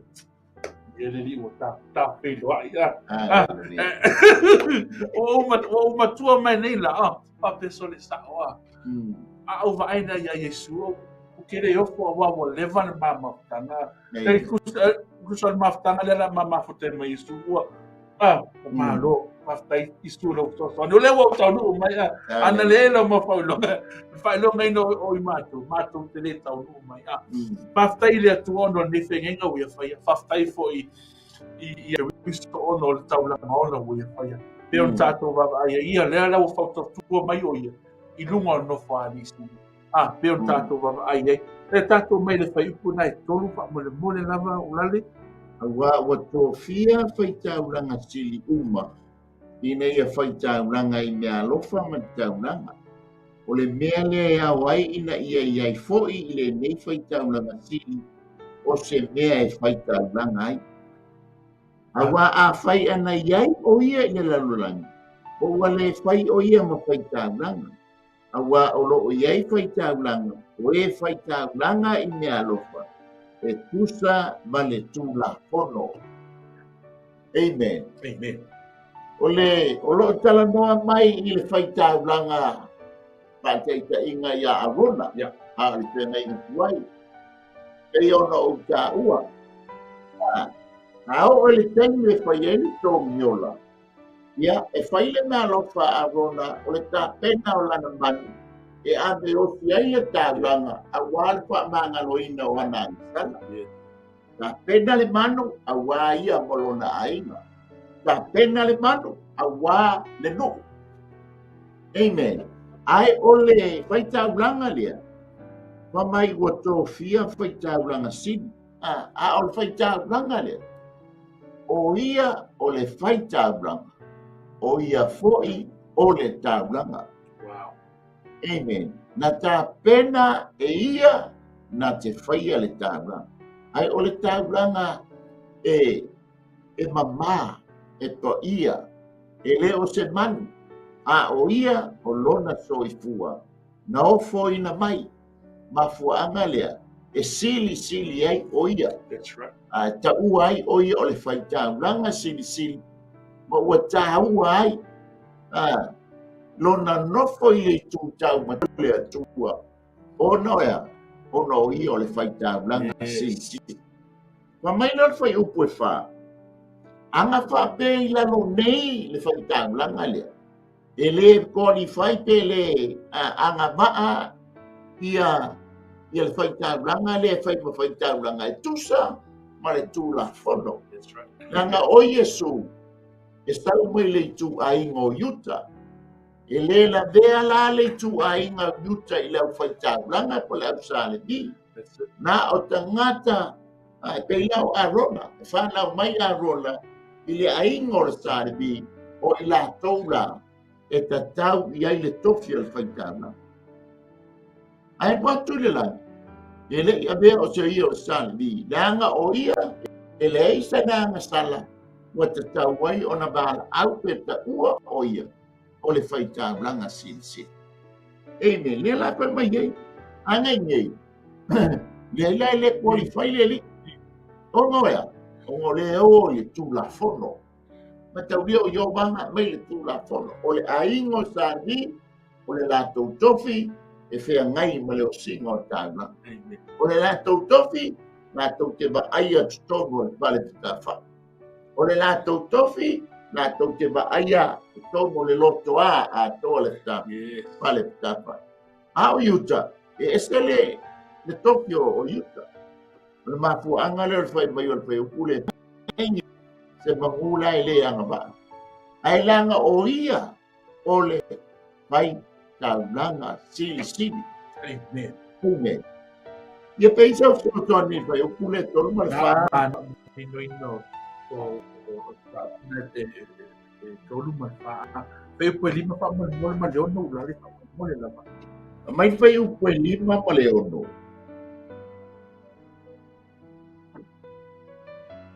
ele li o ta pelo ai o matua mai nei la a pessoa sa a o vai na ia Yesu o que ele ofo o leva na maftanga e kusa maftanga le la mama fote mai Yesu o malo maftai istu lo so no le o tau no mai ana le lo mo fa lo ngai no o matu te le tau no mai maftai le tu ono ni fenga o ia faftai foi i visto ono le tau la ono o ia fa pe on tato va ia le la o fa tu mai o ia i lunga no fa ni pe on tato va ia e tato mai le fai pu nai tolu fa mo le lava o lale Awa watofia faitaulanga sili uma. Ina ia faitaulanga i mea alofa mataulanga. O le mea le awai ina ia foi i le nei faitaulanga sili. O se mea e faitaulanga ai. Awa a fai ana iai o ia i le lalulangi. O wale fai o ia ma faitaulanga. Awa o lo o iai faitaulanga. O e faitaulanga i mea alofa. E tusa vale tula fono. Amen. amen O lo tala noa mai i le faitaulanga pataita inga ia arona. Ya. A le tena inga tuai. E ona o ta ua. A o le teni le faieni tō miola. Ia, e faile mea lofa arona o le ta pena o lana manu. E ave o fiai e tālanga a wāle wha mangaloina o ana angstana. Ta pena le manu a wā ia molona ainga. Ta pena le manu a wā le no. Amen. Ai o le whaitaulanga lea. Whamai ua tō fia whaitaulanga sin. A o le whaitaulanga lea. O ia o le whaitaulanga. O ia foi o le taulanga. wow Amen. Na tā pena e ia na te whaia le tāulanga. Ai o le tāulanga e mamā, e to ia, e le o se manu. A o ia o lona soifua. Na ofo ina mai, ma fuanga lea, e sili ai o ia. that's right A ta ua ai o ia o le whai tāulanga sili. Ma ua tā ua ai. Lona nofo i e tūtau matule atua. O noea, o no i o le whaitaulanga sili. Ma mai nal whai upu e wha. Anga wha pe i lano nei le whaitaulanga lea. E le koni whai pe le anga maa ia le whaitaulanga lea whaitaulanga e tusa ma le tūla whono. that's right Nanga o Yesu e sau mai le tū ainga o Yuta. E le la vea la le tu ainga yuta i lau whaitaulanga po lau sale di. that's it Na o tangata pe lau arona, e whanau mai arona i le ainga o le sale di o i la toula e ta tau i ai le tofi al whaitaulanga. Ai watu le lang, e le i a vea o se ia o sale di. Langa o ia e le eisa nga sala wa te tau wai o na bala au pe ta ua o ia. o le faitaulaga silisili. Amen. Le la koe mai ai. Angai nei. Le la le qualify le li. O ngoea. O le o le tulafono. Ma tau lia o yo wanga mai le tulafono. O le aingo sa ni, o le latou tofi, e whea ngai ma le o singa o tāna. O le latou tofi, latou te wa aia tutono le vale pitafa. O le latou tofi, latou te wa aia tutono le loto a toa le vale pitafa. Au Utah, e esele le Tokyo o Utah. Le mafuanga le fai mai o fai ukule. Se mangula ele anga ba. Ai langa o ia o le fai taulanga sili. Amen. Amen. Ia peisa o toni fai ukule tolu mal fa. Ino o tolu mal fa. Pe po lima fa mo le ono la le mo le la. Mai fai ukule lima ma le ono.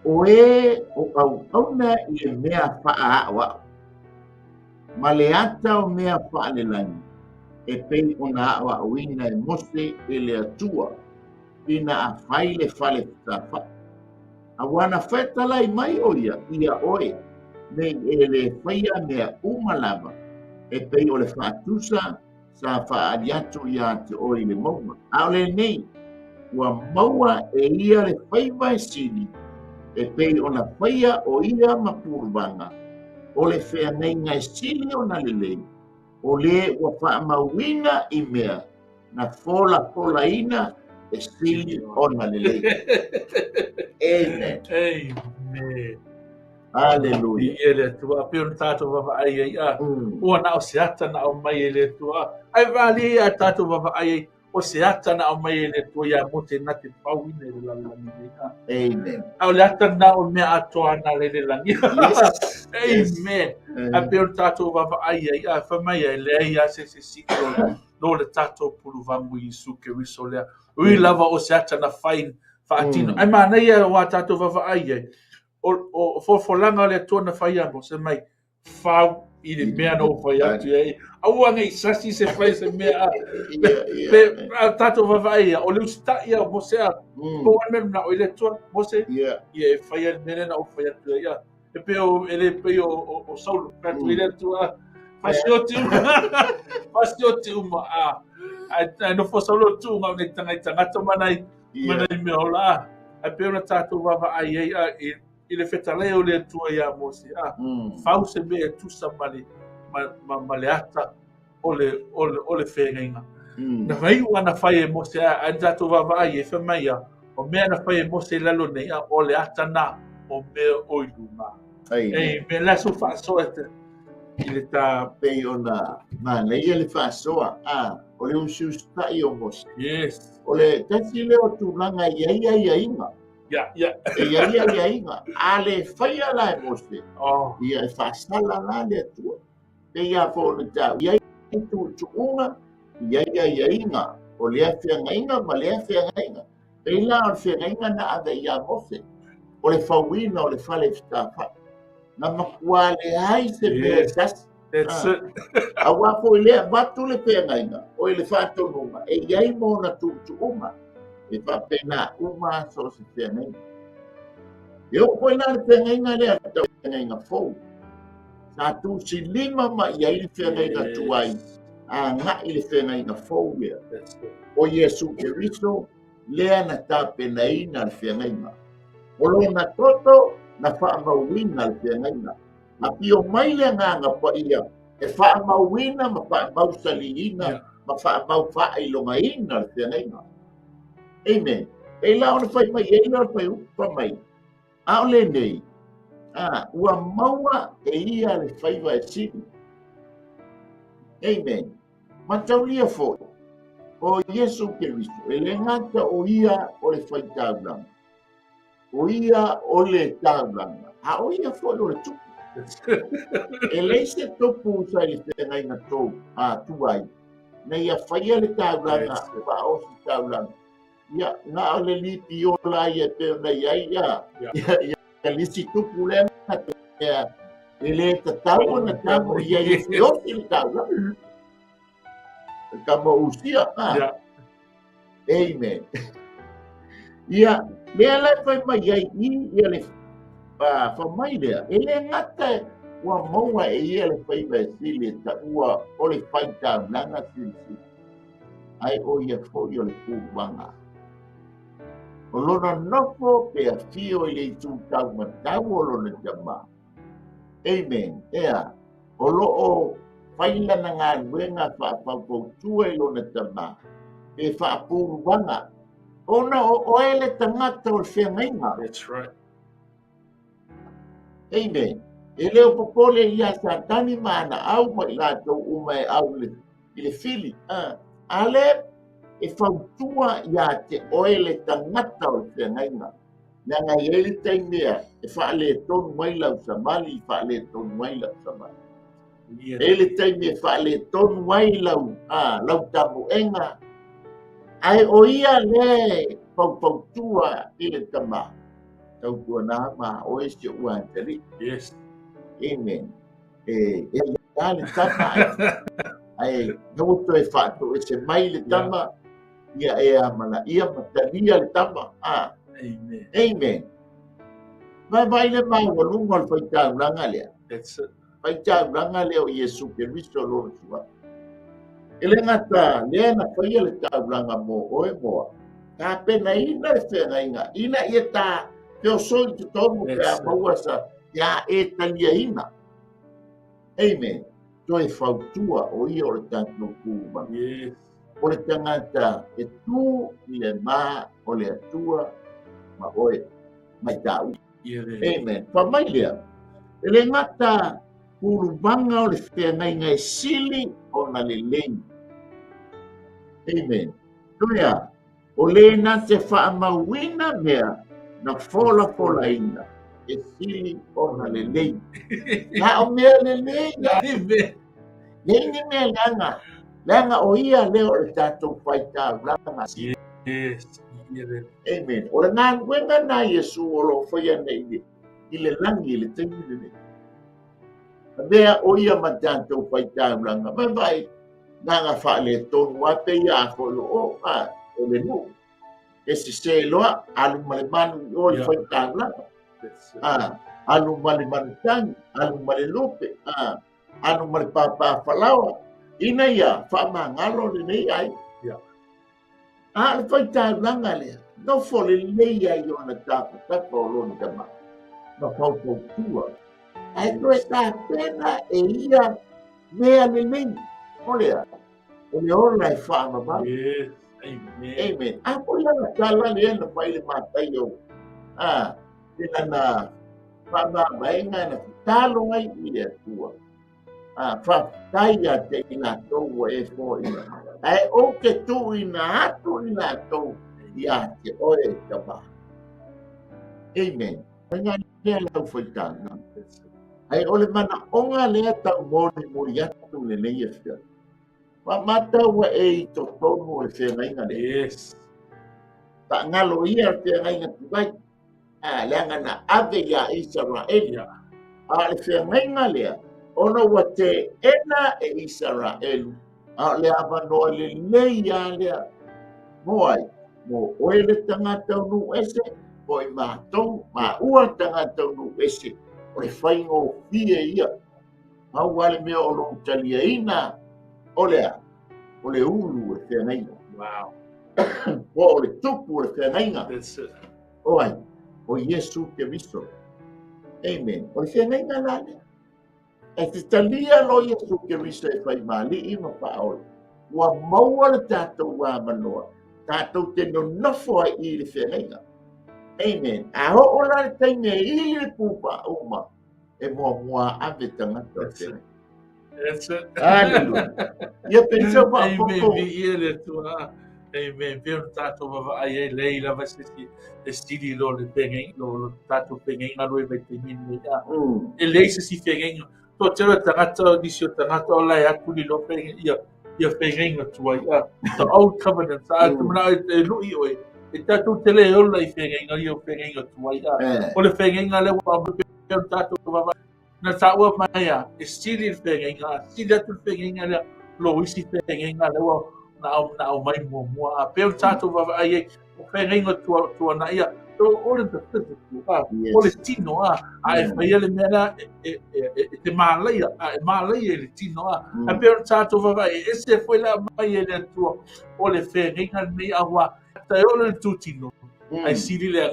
Oe o kauna I e mea faa awa. Ma le ata o mea faa le langi. E pei o na awa uina e mose e le atua. Ina a fai le fale tafa. A wana fetala I mai o ia oe. Nei e le faia mea umalava. E pei o le fatusa sa faa adiatu ia te oi le mauma. A le nei. Ua maua e ia le faiva e sili. E pei ona faia o ia mapurvanga. O le whea nei ngai sili o na lelei. O le ua wha mawina I mea. Na fola ina e sili o na lelei. Amen. Amen. Hallelujah. I ele tua pe on tato va ai ai a. O na o se ata na o mai ele tua. Ai vali a tato va ai o se ata na o mai ele tua ia mo te na te pau ina le la la ni. Amen. Au le ata na o mea atoa na le le langi. Yes. Amen. A pe on tato va ai ai a fa mai ai le ai a se sikro. No le tato pulu vangu I su ke riso lea. Ui lava o se ata na fain fa atino. Ai mana ia wa tato va ai ai. O folanga le tona fai ano se mai fau I le mea no fai atu ai. Au anga I sasi se fai se mea. Pe tato vavai o le usta ia mo se a. Ko ane na o le tua mo se. Ia e fai al mene na o fai atu ia. E pe o ele pe o saulo katu ile tua. Fasi o uma a. Ai no fo saulo tu ma ne tanga manai me ola. E pe o tato vavai ia I le fetale o le tua ia mo se a. Fau se me tu sa male ma le ata o le whenga. Na vai wana whai e mo se a anjato wawai e whamaia o mea na whai e mo se lalo nei a o le ata na o mea oilu ma. Ei, me laso whaasoa I le tā Pei ona ma nei le whaasoa o le usiustai o mo se. Yes. O le tasi leo tūlanga ia inga. Yeah. E ia inga. A le whaia la e mo se. Oh. Ia e whaasala la le atua. Pe ia fo le tau. Ia I tu unga. Ia inga. O lea whianga inga ma lea whianga inga. Pe la o whianga inga na ave ia mo se. O le whauina o le whale whitafa. Na makua le hai se mea sasi. That's it. A wafo I lea watu le whianga inga. O le whatonunga. E iai mo na tu unga. E whapena uma so se whianga inga. E o koe na le whianga inga lea tau whianga inga fou. Sa tu si lima ma iai le whianga inga tuai. A nga I le whianga inga fou lea. O Yesu Keriso lea na tāpena ina le whianga inga. O lo na toto na whaamauina le whianga inga. A pio mai le nganga pa ia. E whaamauina ma whaamau saliina. Ma whaamau whailonga ina le whianga inga. Amen. E la ona whai mai, e la ona whai upa mai. A o le nei. Ua maua e ia le whaiva e sini. Amen. Ma taulia foi. O Yesu Keriso. E le ngata o ia o le whai tāulanga. O ia o le tāulanga. A o ia foi o le tupu. E leise topu sa I le whengai na tau. Tuai. Na ia whaia le tāulanga. Pa o si tāulanga. Ia nga o le lipi o la ia te na ia. Ia lisi tupu le ngata. Ele tatau na tamo ia i fiosi le taula. Kama usia. Yeah. Amen. Ia, lea lai fai mai ai ia le whamai lea. Ele ngata ua maua ia le fai mai sili ta ua o le fai tau nanga sili. Ai o ia fo ia le pūwanga. O lona nofo pe a fio i le tu tau matau o lona jama. Amen. Ea, o loo faila na ngā luenga whaapautua i lona jama. E whaapūwanga. Ona o ele tangata o le whengainga. That's right. Amen. E leo popole ia sa tani mana au mai lato umai au i le fili. Ale e whautua ia te oele tangata o le whengainga. Nanga i ele taimea e whaale tonu mai lau samali, i whaale tonu mai lau samali. Yeah. Ele taimea whaale tonu mai lau tamu enga. Ai o ia le whaupautua i le tama. Tautua nā ma o e si ua tari. Yes. Amen. E le tama ai noto e whātu e se mai le tama. Ia e amana, ia matalia le tama. Amen. Amen. Vai le mai walunga le whaitau ranga lea. That's it. Whaitau ranga lea o Iesu Keristo loro sua. Ele ngata lea na whaia le tau ranga mo oe moa. Ka pena ina le whengainga. Ina ia tā peo soi te tomu pe a mauasa ia e talia ina. Amen. Toi whautua o ia o le tātou kūma. Yes. O le tangata e tū i le mā o le atua ma oe mai tau. Yeah. Amen. Whamai lea. Ele ngata kurubanga o le whengainga e sili o na le leini. Amen. Toia, o le na te whaamawina mea na fola ina. E sili o na le leini. Na o mea le leini. Amen. Leini mea langa. Langa o ia leo le tātou whaita langa. Yes. Yeah. Amen. O le ngā wenga na Yesu o lo whaia nei i le langi i le tengi nei. Mea o ia ma tātou whaita langa. Mai vai, nanga whaale tonu a te ia a kolo o le nu. E se loa, alu male manu i o le whaita langa. Alu male manu tangi, alu male lupe, alu male papa whalawa. Ina ia, whaamangalo le nei ai. Le whaita langa lea. No fole leia i ona tāpata o lona tama. No whaupautua. Ai koe tā pena e ia mea le leini. O lea. O le ora e whaamama. Yes. Amen. Amen. Apo ia na tala lea na whai le mātai o. Tena na whaamama e ngai na talo ngai i le atua. Whaatai a te ina tau e fōi. Ai o ke tu ina atu ina tau. Ia te oe tama. Amen. Nga lea lau whaitanga. Ai ole mana onga lea tau mōni mōi atu le leia whia. Ma matau e i to tonu e whengainga le. Yes. Ta ngalo ia whengainga tukai. Lea ngana ave ia Israel. Le whengainga lea. Ono wa te ena e Israel. Lea manoa le leia lea. Moai. Mo oele tangata unu ese, o i mātou, mā ua tangata unu ese, o le whaingo fie ia. Hau wale mea o long talia ina, o lea, o le ulu e whengainga. Wow. O le tupu e whengainga. That's it. Oai, o Iesu Keristo. Amen. O le whengainga nane. E te talia lo Iesu Keristo e whai mali ima whaoi. Ua maua le tātou wā manoa. Tātou te no nofo ai i le whengainga. Amen. A ho o la le taime i le pupa uma. E mua ave tangata o whengainga. That's it. Hallelujah. Ia pensau pa Amen. poko. Vi le tua. Amen. Veo tato va ai lei la va se stili lo le pengen lo tato pengen na lo e vai pengen ia. E lei se si pengen. To tera tangata di sio tangata o lai atu ni lo pengen ia. Ia whengainga tua ia. The old covenant. Sa atu mana e lui oe. E tatu tele ola i whengainga ia whengainga tua ia. O le whengainga le wa peo tatu wawai. na taua mai a e sili le whengenga, sili atu le whengenga lea lo isi whengenga lewa na au mai mua a peo tātou wawa ai e o whengenga tua na ia o le physical a o le tino a e whaia le mea e te mālaia a e mālaia le tino a peo tātou wawa e ese foi la mai e le tua o le whengenga nei a wa tai o le tūtino ai sili lea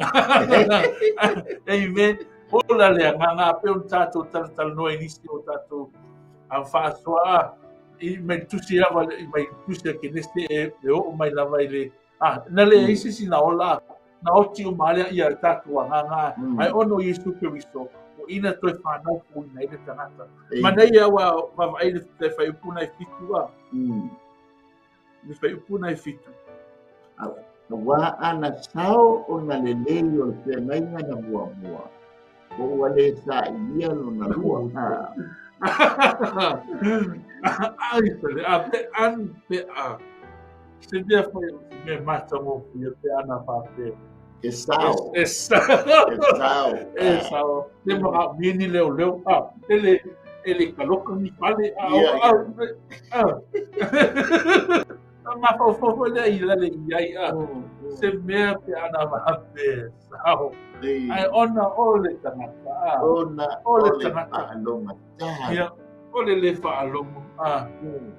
amen. Ola le nganga pe un tato tal no inisi o tato a whaasoa I mai tusi ava mai tusi ke neste e o mai lava ile na le isi si na ola na o ti o male ia tato nganga ai ono Yesu Kristo o ina toi whanau pu ina ile tanata mana ia wa vai te fai puna I fitu ni fai puna I fitu wa ana sao o na le leo te ngai na mua o wale sa ia no na lua ai pele a pe an pe a se dia foi me mata mo pe ana pa pe e sao te ma mini leo ele caloca mi pale ma fo le ia se me pe ana pa pe sao ai ona ole tanata ole tanata ia ole le fa alomo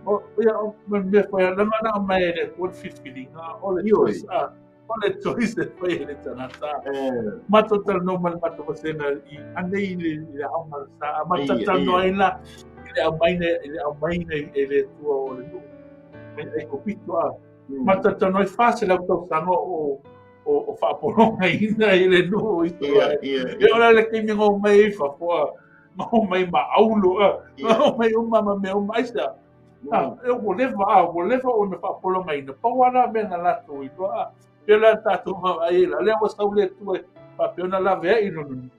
o ia me foi la mana mai le what fit feeling ole ole choice foi le tanata mato tal no mal mato sena I andei le ama sa mato tal no ina le amaine ele tua ole e kopito mato tal no fácil auto sango o whapolonga ina I le no e ora le kimi ngō mai whapua ngō mai maaulo ngō mai umama me umaisa e o lewa o na whapolonga ina pawana me na lato I toa e la tātou mawai la lea wa sau le tue whapeona la vea ino nunu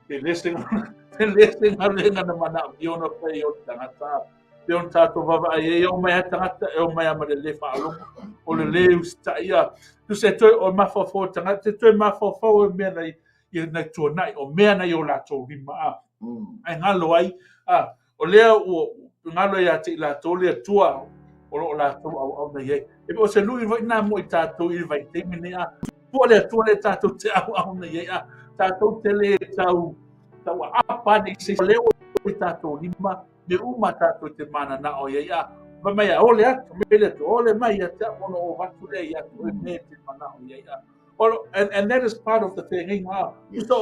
te lese ngā renga na mana I ona pai o tangata te on tātou mawai e o mai tangata e o mai amare le whaalonga o le leu staia tu se toi o mafofo tanga te toi mafofo e mea nei I na tuanai o mea nei o la tō rima ai ngalo ai o lea o ngalo ia te la tō lea tua o la tō au nei e o se lui vai nā mo I tātou I vai te mene tua lea tātou te au nei e tātou te le tau apa nei se leo I tātou rima me uma tātou te mana na o ia mai ole atu mele to ole mai ata ono o watu le ia to me te mana o ia and that is part of the thing so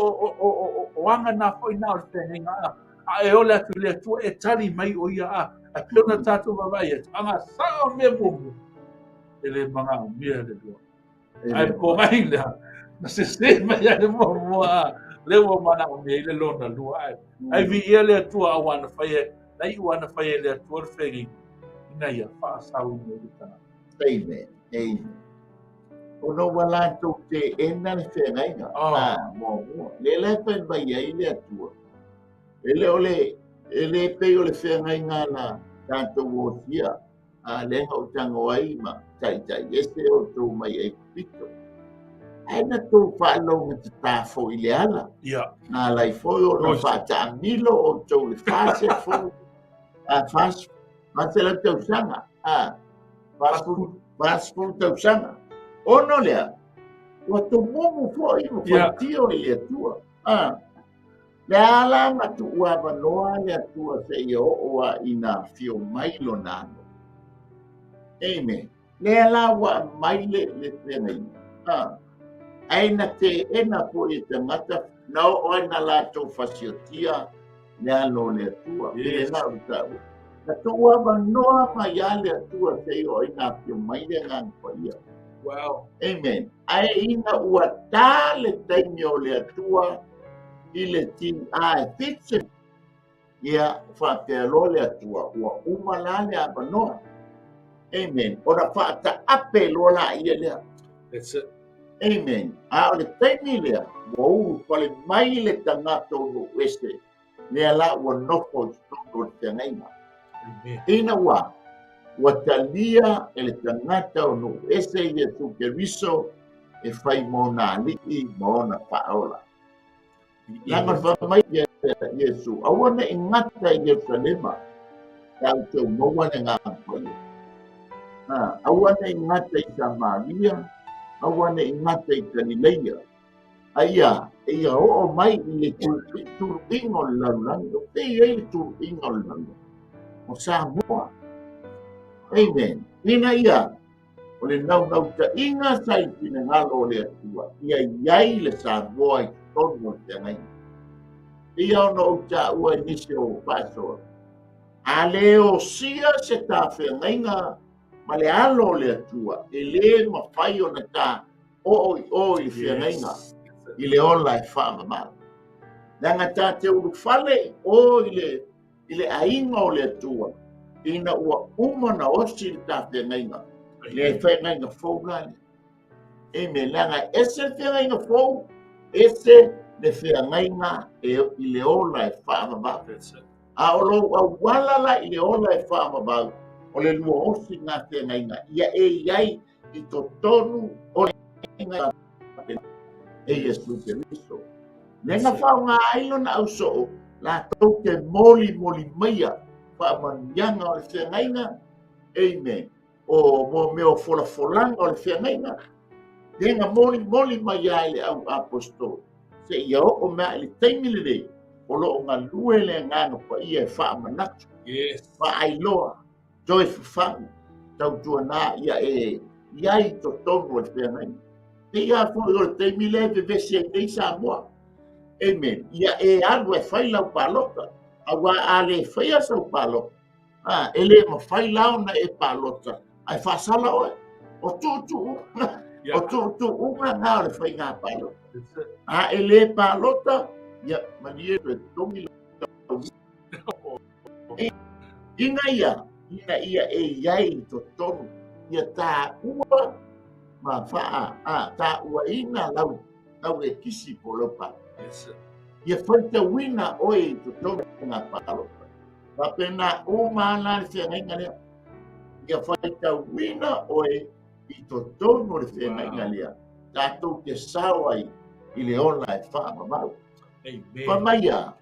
o anga na foi na o thing e ole atu le to e tali mai o ia a pena tatu vai anga sa o me bubu ele manga mia le do ai po mai le na se mai le mo le o mana o me le lona lu ai vi ele tu a wana fai dai wana fai le tu fegi Naya whaasau me rita. Amen. Ono wala tō te ena le whengainga. Le le whain mai ai le atua. Ele ole, ele pei o le whengainga na tātou o sia. Le hau tango ai ma tai ese o tō mai ai pito. Aina tō whaalonga te tāwho I le ala. Nā lai foi o na whaata milo o tō le whaase fo. Whaase Masela tau sanga, passport tau sanga. Ono lea, wa to momo fo I mo tio I le tua. Le ala matu ua wanoa le tua se I oa ina fio mailo nano. Amen. Le ala wa maile le tenai. Aina te ena po I te ngata, na o aina la tau fasiotia le alo le tua. Le na utau. Na tua manoa mai ale tua sei o ina pio mai le ngang ia. Wow. Amen. Ai ina ua tale tainyo le tua I le tin fitse. Ia whapelo le tua ua umalale a manoa. Amen. Ora whaata apelo la ia lea. That's it. Amen. A le taini lea. Wau pale mai le tangato no weste. Lea la ua nofo stoko te ngaima. Ina wa watalia ele tangata o no ese Yesu Keriso e fai mona aliki mona paola. Langa fa mai Yesu. Awana ingata Yerusalema. Kau tau mawana ngā mpaya. Awana ingata I Samaria. Awana ingata I Galileia. Aia, ia o mai I le turuinga o laulanga. O te ia I le turuinga o laulanga. O Samoa. Amen. Ina ia. O le nau ta inga sai pina ngalo o le atua. Ia iai le Samoa I tono o te ngai. Ia ono o ta ua nisi o pasoa. A le o sia se ta whengainga ma le alo o le atua. E le mawhai o na ta o I whengainga. I le ola e whaamamau. Nanga tā te uru whale o I le ainga o le atua. Ina ua umana osi le tā whengainga. Le whengainga whaulani. E me langa ese whengainga whau. Ese le whengainga I le ola e whaamamau. A olo a walala I le ola e whaamamau. O le lua osi ngā whengainga. Ia e iai I to tonu o le whengainga. E Yesu Keristo. Nenga whao ngā ailo na au so, la tau te moli maia, whaamanianga o le whengainga, amen. O mo meo wholawholanga o le whengainga, nenga moli maia I le au apostol. Se ia o mea I le taimile rei, o lo ngā lue le nganga pa ia e whaamanatu, whaailoa, toi fufangu, tau tua nā ia e iai to tonu o le whengainga. Ia fo o te mile ve vesi e nei Samoa. Amen. Ia e alu e whai lau palota. Awa ale whai asa o palota. Ele ma whai lau na e palota. Ai whasala oe. O tu unga ngā le whai ngā palota. Ele palota. Ia mani e re tongi lau. Inga ia e iai to tonu. Ia tā ua. Ma faa ta ua ina lau e kisi polopa. Ia whaita wina oi to tonga ngā palopa. Ma pena o maana le whengainga lea. Ia whaita wina oi I to tono le whengainga lea. Tātou te sawai I le ona e whaamamau. Whamaia.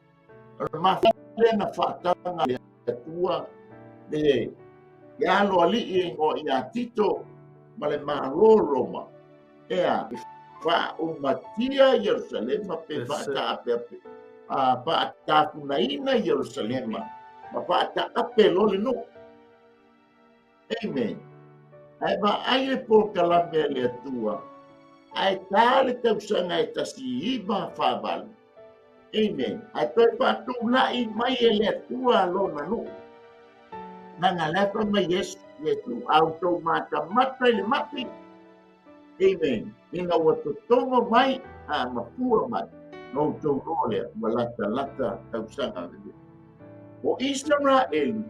Ma whaita whaatanga le atua le alo ali o ia tito ma le maloroma. Ea, wha umatia Yerusalema pe whaata ape. Whaata kunaina Yerusalema. Ma whaata ape lole no. Amen. Ai ma ai po kalame le atua. Ai tale tausanga e tasi ima whaavalu. Amen. Ai toi whaatu lai mai e le atua lona no. Nanga lepa mai Yesu. Yesu auto mata le mati. Amen. Ina watu tongo mai mapua mai. No to role lata tausanga. O Israel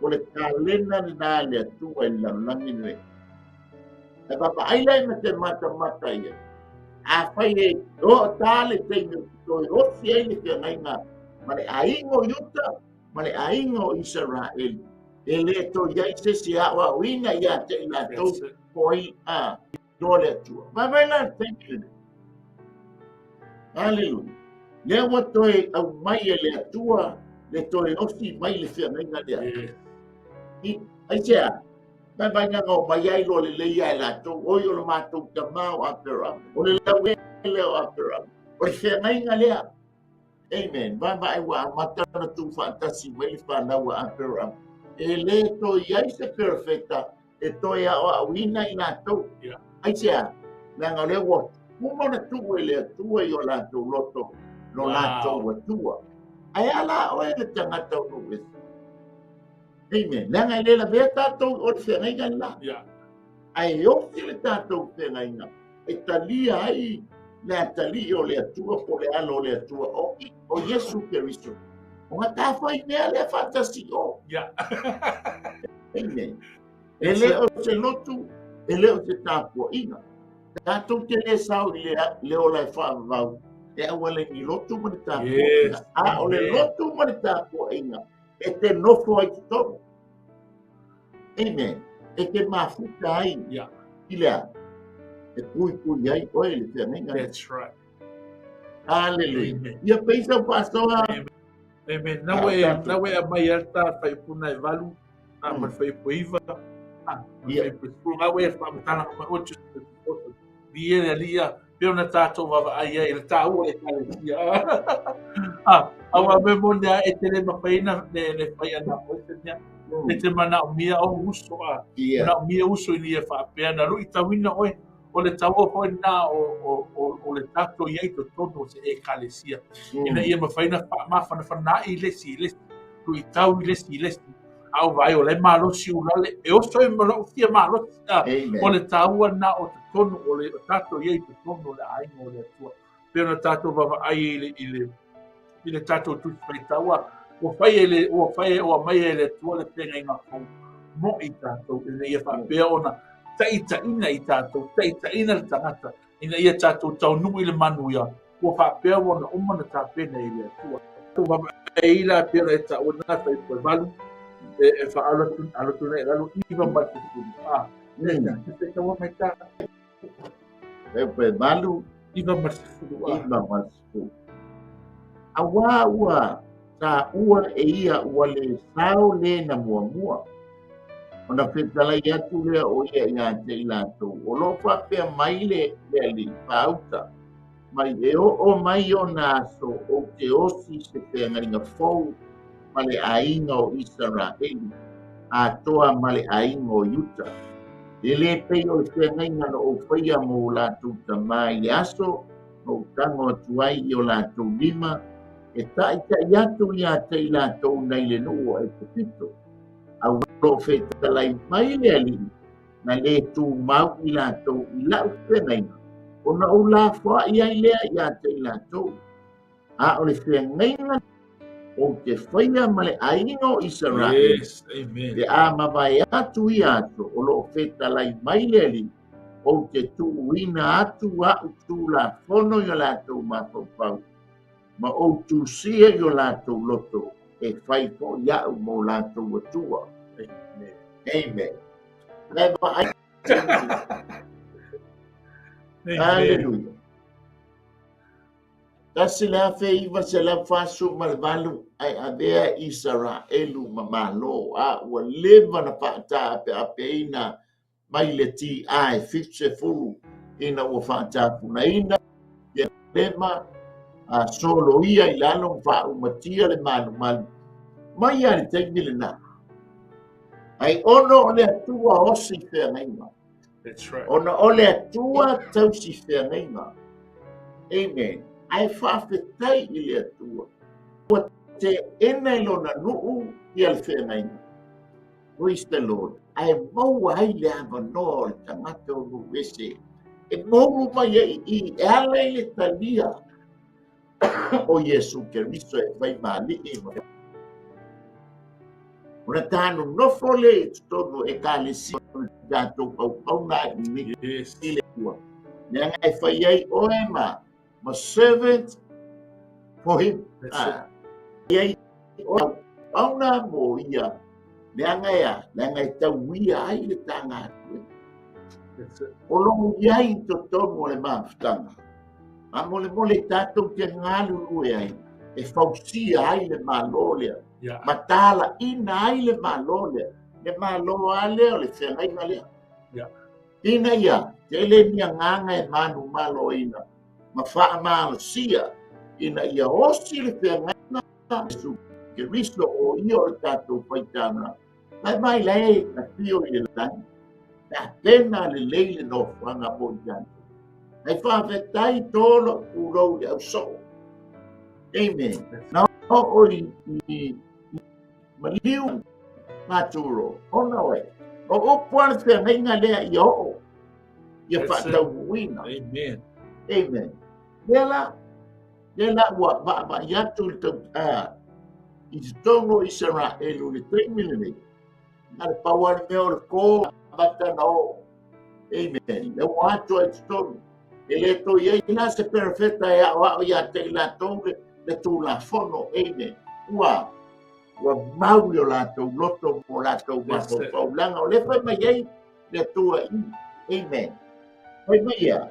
o le kalena na le tua la langine. E papa aila me te mata ia. A fai e o tale te to o fiele te ngainga. Male aingo yuta, male aingo Israel. Ele to iai se si awa wina ia te ina tau koi dole atua. Ma vai la thank Hallelujah. Lewa toi au mai ele atua, le toi osi mai le whengainga lea. Ai sea, vai nga ngau mai ai lo le leia e la tau, oi o le mātou ta mau apera, o le lau e leo apera, o le whengainga lea. Amen. Vai wa matana tu fantasi mai le whanau apera. E le to iai se perfecta e to ia o wina I nā tau. Ai sea, nanga le wa kumona tu e le tua I o la tau loto no la tau wa tua. Ai ala o e le tangata o no esi. Amen. Nanga I le la vea tātou o le whengainga la. Ai o si le tātou whengainga. E talia ai le talia o le atua po le alo o le atua o Yesu Keristo. O ngā tāwhai mea le fantasi o. Amen. E leo se lotu, e leo se tāpua inga. Tātou te le sau I le ola e whaamavau. E awale ni lotu mani tāpua inga. O le lotu mani tāpua inga. E te nofo ai titono. Amen. E te mafuta ai. I lea. E pui ai oe le whengainga. That's right. Aleluia. Ia pensa pastor. Amen. Nawe a mai alta fai puna e valu. Ma fai poiva. Ma fai poiva. Nawe fa matala ma ocho. Dia alia. Peo na tato va ai ai ta o e kalesia. Awa me monia e tele ma fai na ne fai ana o tenia. E te mana mia o uso a. Na mia uso ni e fa pe na ru itawina oe. O le tau foi na o le tato ia to todo se e kalesia ina ia mafaina ma fana i lesi tu i tau i lesi au vai o le malo si ulale e o so e malo fia malo o le tau na o tono o le tato ia to todo le ai o le tua pe na tato va ai i le tato tu fai taua o fai o mai ele tua le tenga ina mo i tato ia fa pe ona taʻitaʻina i tātou, taʻitaʻina le tagata, ina ia tātou taunui le manu ia, ua whapea wana uma na tāpena i le atua. Tātou whapai la pera e tāuna fai koe malu, e whaalatu nei lalu iwa mai te furu. Te kawa mai tā. E koe malu, Iwa mai te furu. Iwa mai te furu. A wā ua, tā ua e ia ua le sao le na mua. Ona whetalai atu lea o ia ia te ilatou. O lo whapea mai le li pauta. Mai e o mai o nā so o te osi se te ngainga fou ma le ainga o Israeli. A toa ma le ainga o Yuta. E le pei o te ngainga no o whaia mo lātou tamai le aso. O tango tuai i o lātou lima. E tai atu ia te ilatou nei le nuo e te pito. Au lo whetalai mai le ali, na le tū mau i lātou i lau whengaina. O na o la wha i ai lea i a te i lātou. A o le whengaina o te whaia ma le aingo i Israel. Yes, amen. Te a mawai atu i ato o lo whetalai mai le ali, o te tū ina atu a utu la whono i a lātou mapapau. Ma o tū sia i o lātou loto. E whai po iau mo lātou atua. Amen. Never I. Hallelujah. Kasi la fe iwa se la fasu malvalu ai avea Israelu mamalo a wa leva na pata pe ina mai le ti ai fixe fulu ina wa fata kuna ina ya lema a solo ia ilalo fa umatia le manu mai ali tegile na ai ono le tua osi fe ngainga. That's right. Ona ole tua tausi fe ngainga. Amen. Ai whawhetai i le atua. Ua te enei lona nuu i al fe ngainga. Praise the Lord. Ai maua ai le avanoa le tangata o nu ese. E moru mai i ale le talia o Yesu Keriso e vai mali i mo. Una tano nofo le todo e kalesi dato pau na ni ile tua. Nanga e fai ai o ema. My servant for him. Ai o na mo ia. Nanga e tauia ai le tanga. O longo iai to tomo le mafutanga. A mole tato te ngalu ue ai. E fausia ai le malolea. Matala ina ai le malolea. Le malo ale o le whengai malea. Ina ia, te le nia nganga e manu malo ina. Ma wha malo sia. Ina ia osi le whengai na Jesu Keriso o ia o tato whaitana. Mai lei na pio i le tani. Na tena le leile no whanga mo jana. Ai whawhetai tōlo urou le au so. Amen. Na o i maliu maturo. Ona oe. O puan whenga lea i o. Ia whatau uina. Amen. Amen. Lela ua wha iatu le tau i te tongo Israelu le 3 milene. Na le pawari meo le kō matana o. Amen. Le watu e te tongo. Ele to ye ina se perfecta ya wa ya te la tonge le tu la fono ene wa mau yo la to loto mo la to ma po langa o le fa mai ye le tu amen mai mai ya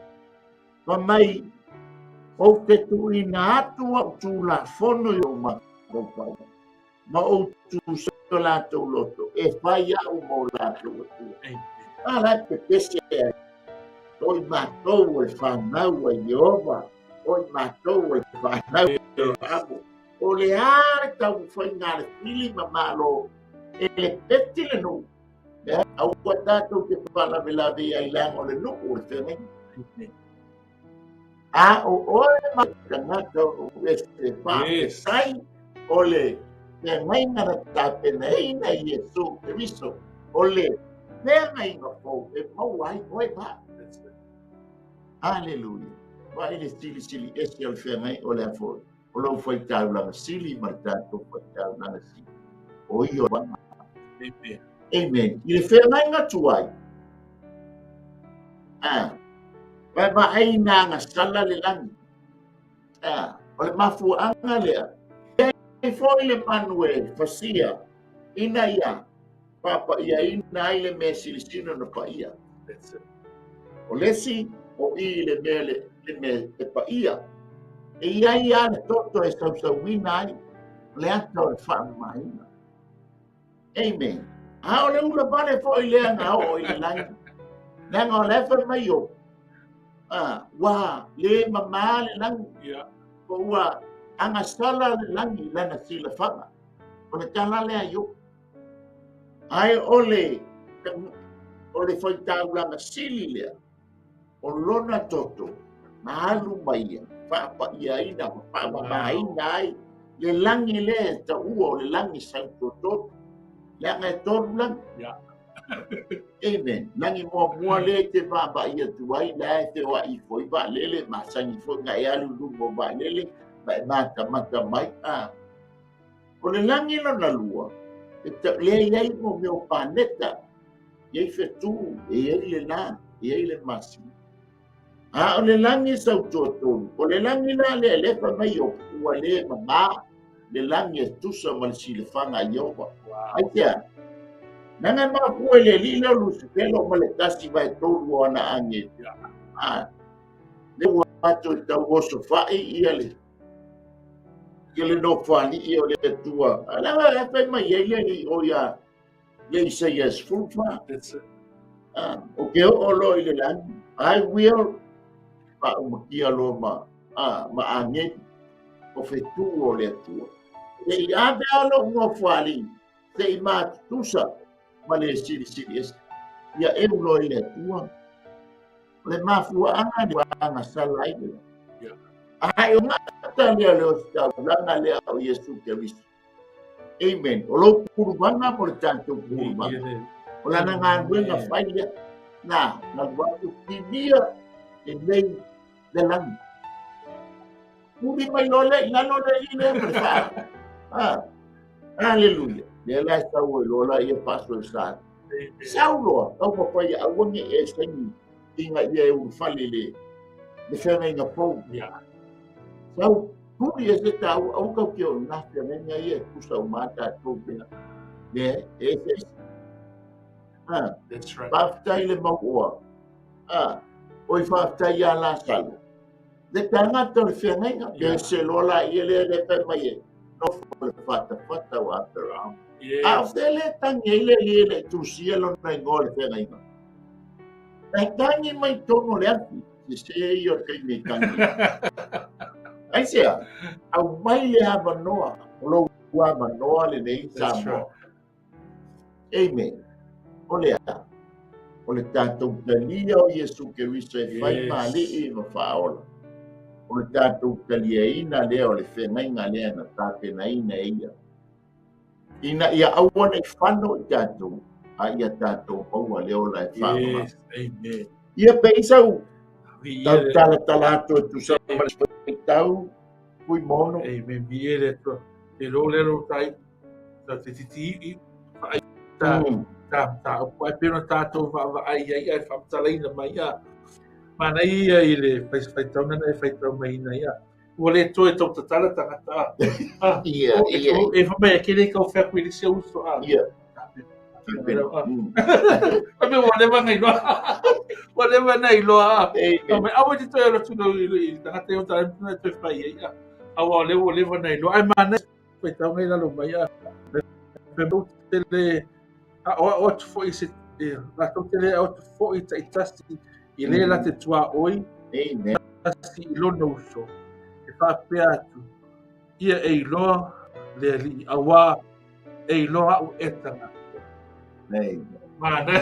pa mai o te tuina atu au tulafono i o makopau. Ma o tu sa lātou loto, e whai au mo lātou atua. Ala te pese ai, oi mātou e whanau a Iova, oi mātou e whanau e amo. O le are tau whai ngāre pili ma malo, e le peti le nu. Au kua tātou te whanawelawe ai lango le nu o le whengai. A o oe makangata o este whaesai o le whengai ngara tāpenei na Iesu Keriso. O le whengai ngā fōu e mau ai oe pā. Hallelujah. Wa ele sili ese al whengai o le afo. O lau whai tāu langa sili ma tātou whai tāu langa sili. O i o wanga. Amen. I le whengai ngā tuai. Pai ba ai nā ngā sala le langi. O le mafu anga lea. Ai foi le manue fasia. Ina ia. Papa ia ina ai le me silisino na pa ia. O lesi o i le me te pa ia. E ia ia le toto e sau wina ai. Le ato e whaama maina. Amen. A o le ula bale foi lea ngā o i le langi. Nanga o lefa mai o. Wah, le mama le langi. Ko ua anga sala le langi lana sila whanga. O le tala lea yo. Ai ole whaitau langa sili lea. O lona toto, mahalu maia. Whaapa ia ina, whaapa maina ai. Le langi le ta ua o le langi santo toto. Leanga e tonu langi. Amen. Langi mua le te whaapa ia tuai, la te wa i foi wa lele, masangi foi ngai alu lumbo wa lele, mai mata mai. O le langi na lua, e ta le iai mo meo paneta, iai fetu, e iai le na, e iai le masi. O le langi sau tonu, o le langi na le lefa mai o ua le mama, le langi e tusa ma le silefanga i owa. Ai tea, nanga mā le lila lusi pelo ma le tasi vai tolu o ana ange. Le wato i tau oso whai ia le. Ia le no whani ia o le tua. Alawa e whai mai ia le o ia le isa ia sfulfa. O ke o lo i le langi. I will pa umakia lo ma ange o fetu o le tua. Le i ave alo ngā whali se i mā tusa. Ma le sili esi. Ia e ulo i le tua. Le mafua anga ni wanga sala i le. Ai o ngata lea leo stau, langa lea o Iesu Keriso. Amen. O lo puru wanga mo le tanto puru wanga. O lana ngā nuenga whaia. Nā watu kibia e lei le langi. Puri mai lole, ina lole i le mresa. Hallelujah. Le la stau e lola i e paso e sa. Sau loa, au papai a wange e sengi. Inga ia e urfali le whenga inga pou. Sau, puri e se tau, au kau ki o nafia menga ia e kusa o mata tō pena. Ne, e se. That's right. Paftai le maua. Oi paftai a la salo. Le tangata le whenga inga. Le se lola i e le whenga ia. No le fata o apera. A fele tangi ele ele tu sielo na ngol fena ina. Ai tangi mai tono le ati. Se io che mi tangi. Ai sia. Au mai le ava noa. Lo wa manoa le nei samo. Amen. Olea. Ole tatou talia o Iesu Keriso e fai mali i ma faola. Ole tatou talia ina lea o le whengainga lea na tāpena ina ia. Ina ia awana i whano i tātou, a ia tātou paua leo la e whaama. Amen. Ia peisau, tau tala ato e tu sa tau, kui mono. Amen. Biere to, te lo lero tai, ta te titi i, ta pai pena tātou wa ai whamtalaina mai ia. Mana ia i le whaitauna na e whaitau mai ina ia. Ua le toe tau tatara tangata. Ia. E whamai a kere kau whakui le se uso a. Ia. Ame wane wangai noa. le mana I loa. Amen. Me awa te toi lo tunu I tangata o tae tuna te whai ia. Awa le mana I loa. Ai mana pe tau ngai lalo mai a. Pe mo te le o te fo I se la to te le o te fo I te tasi I le la te tua oi. Amen. Tasi I lono uso. E wha pea atu. Ia e loa le li awa e loa o etanga. Amen. Mana.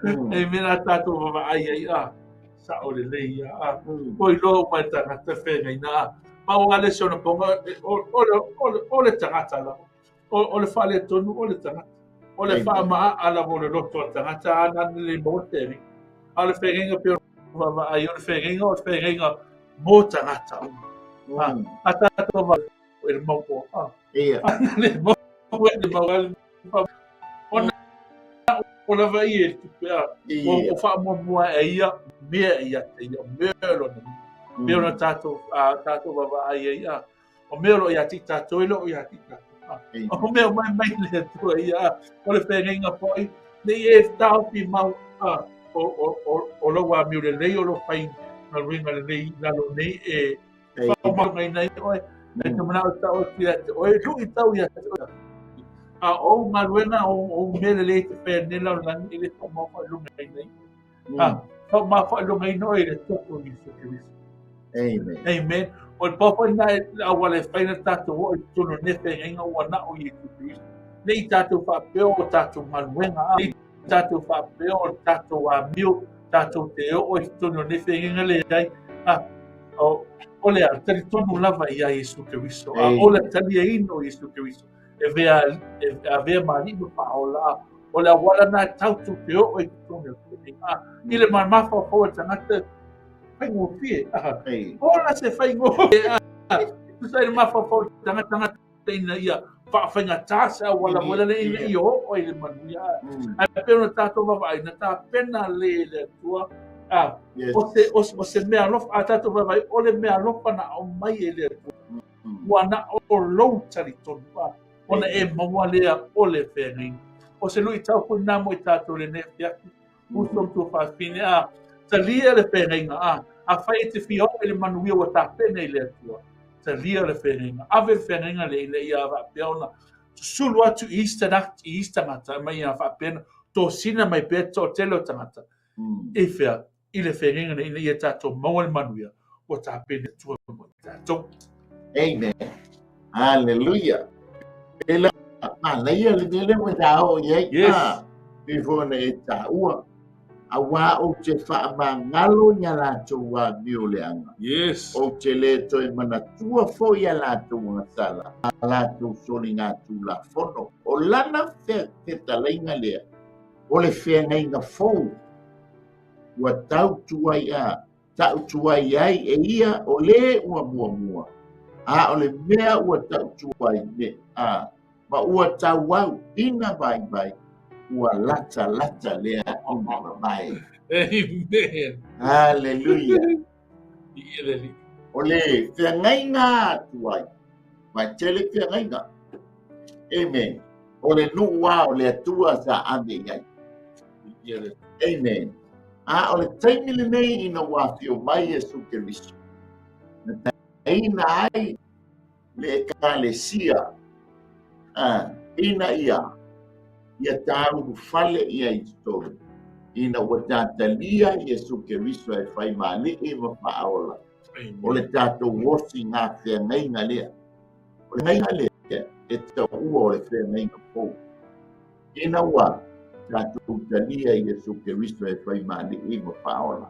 E mena tātou mama ai ai a. Sa o le lei a. Poi lo mai tangata whenga I nā. Ma o ngale se ona ponga, o le tangata la. O le whale tonu, o le tangata. O le wha maa ala mo le loto a tangata ana le mo teri. A le whengenga pio mama ai, o le whengenga mo tangata. A tātou mama o le maupo. Ia. Le mo e le mau. O la vai e tupea. O wha mua e ia, mea ia te ia, mea lo na. Mea lo tātou wawa ai e ia. O mea lo ia ti tātou, e lo ia ti tātou. O mea mai le tua ia. O le whengenga poi, nei e tau pi mau. O lo wa miu le lei, o lo whain, na ringa le lei, na lo nei e whau ngai nei oe. E te mana o tau ti ate, o e lui tau ia te oe. O maruena o mele le te whenela o langi le tau mau wha lunga nei. Tau mau wha lunga no e le toko ni se te riso. Amen. Amen. O le papa ina e awale whaina tātou o e tono ne whenga o ana o i te riso. Nei tātou whapeo o tātou maruena. Nei tātou whapeo o tātou a mio, tātou te o e tono ne whenga le ai. O le a tali tono lava i a Jesu Keriso. O le tali e ino Jesu Keriso. E vea mali no paola o le wala na tautu te o e tonu I le mamafa o tangata whaingo fie o la se whaingo tu sai le mafa o tangata ina ia whainga tasa wala le ina I o le manuia a pena tato mawai na ta pena le tua o se mea lofa a tato mawai o le mea lofa na o mai e le tua wana o lou tali tonu ona e maua lea o le whenga. O se lui tau ko namo I tātou le ne fiaki. Usom tua whawhine ta lia le whenga a whai te whio e le manuia o tā pene I le atua. Ta lia le whenga. Ave whenga le I a whapeona. Sulu atu I istangata mai a whapeona. Tō sina mai pēta o telo tangata. E whea I le whenga le I a tātou maua le manuia o tā pene tua mo tātou. Amen. Hallelujah. Ela leia le mo tau ye before ne taua awa o te fa mangalo nya la tua miuleanga o te le to mana tua fo ya la tua sala la tu solinga tu la fono o lana fe te talinga le o le fe nga fo wa tau tua ia tau tua ia e ia o le ua mua o le mea ua tau tua ia ma ua tau wau ina vai ua lata lea ina vai. Amen. Hallelujah. O le whiangainga tuai. Mai tele whiangainga. Amen. O le nuua o le atua sa ame iai. Amen. O le taimi le nei ina wafio mai Jesu Keriso. Na taina ai le ekalesia. Ina ia taru fale ia I tolu. Ina watatalia Jesu Keriso e whai mali e mawhaola. O le tato wosi ngā whengainga lea. O le ngainga lea e tau ua o le whengainga pou. Ina wa tato talia Jesu Keriso e whai mali e mawhaola.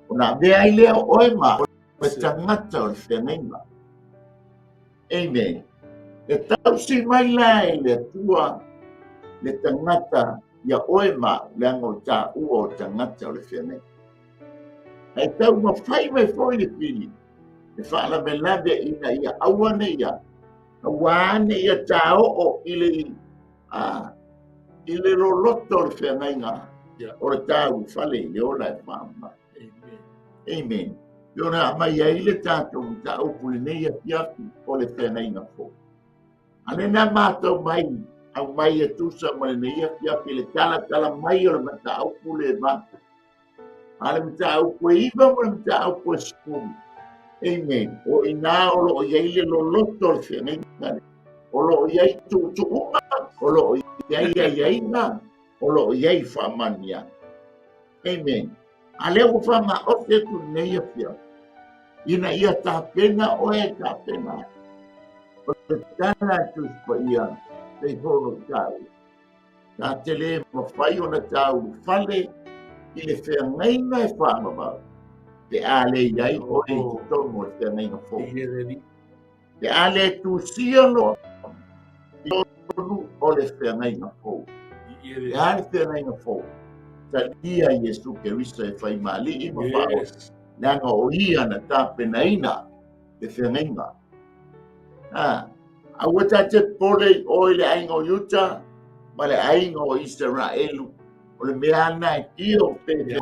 O nā mea I lea oe ma o le tangata o le whengainga. Amen. E tau si mai la e le tua le tangata ia oe ma le ango tā ua o tangata o le whenei. E tau ma whai mai fwoi le pili. E whaala me lawe ina ia awane ia. Awane ia tā o I le roloto o le whenei ngā. O le tāu whale le ola e whaama. Amen. Yona amai ai le tātou tā upuli nei a piaku o le whenei ngā fwoi. Ane nā mātou mai, au mai e tusa mai nei a piapi le tala mai o le mata au pule ma. Ale mta au ko iba mo mta au ko school. Amen. O ina o lo ia ile lo loto le fenga ngale. O lo ia tu uma. O lo ia ina. O lo ia fa mania. Amen. Ale o fa ma o te tu nei fia. Ina ia ta pena o e ta pena. O te tana tu pa ia. Te hono tau. Na tele ma fai ona tau. Fale i le whengainga e whamama. Te ale iai o e te tomo le whengainga fō. Te ale tu siano i tonu o le whengainga fō. Te ale whengainga fō. Ta ia Yesu ke risa e whai mali i ma whao. Nanga o ia na tāpenaina le whengainga. Aua ta te pole o le ainga o Utah, ma le ainga o Israelu. O le mea ana e kia o pēpea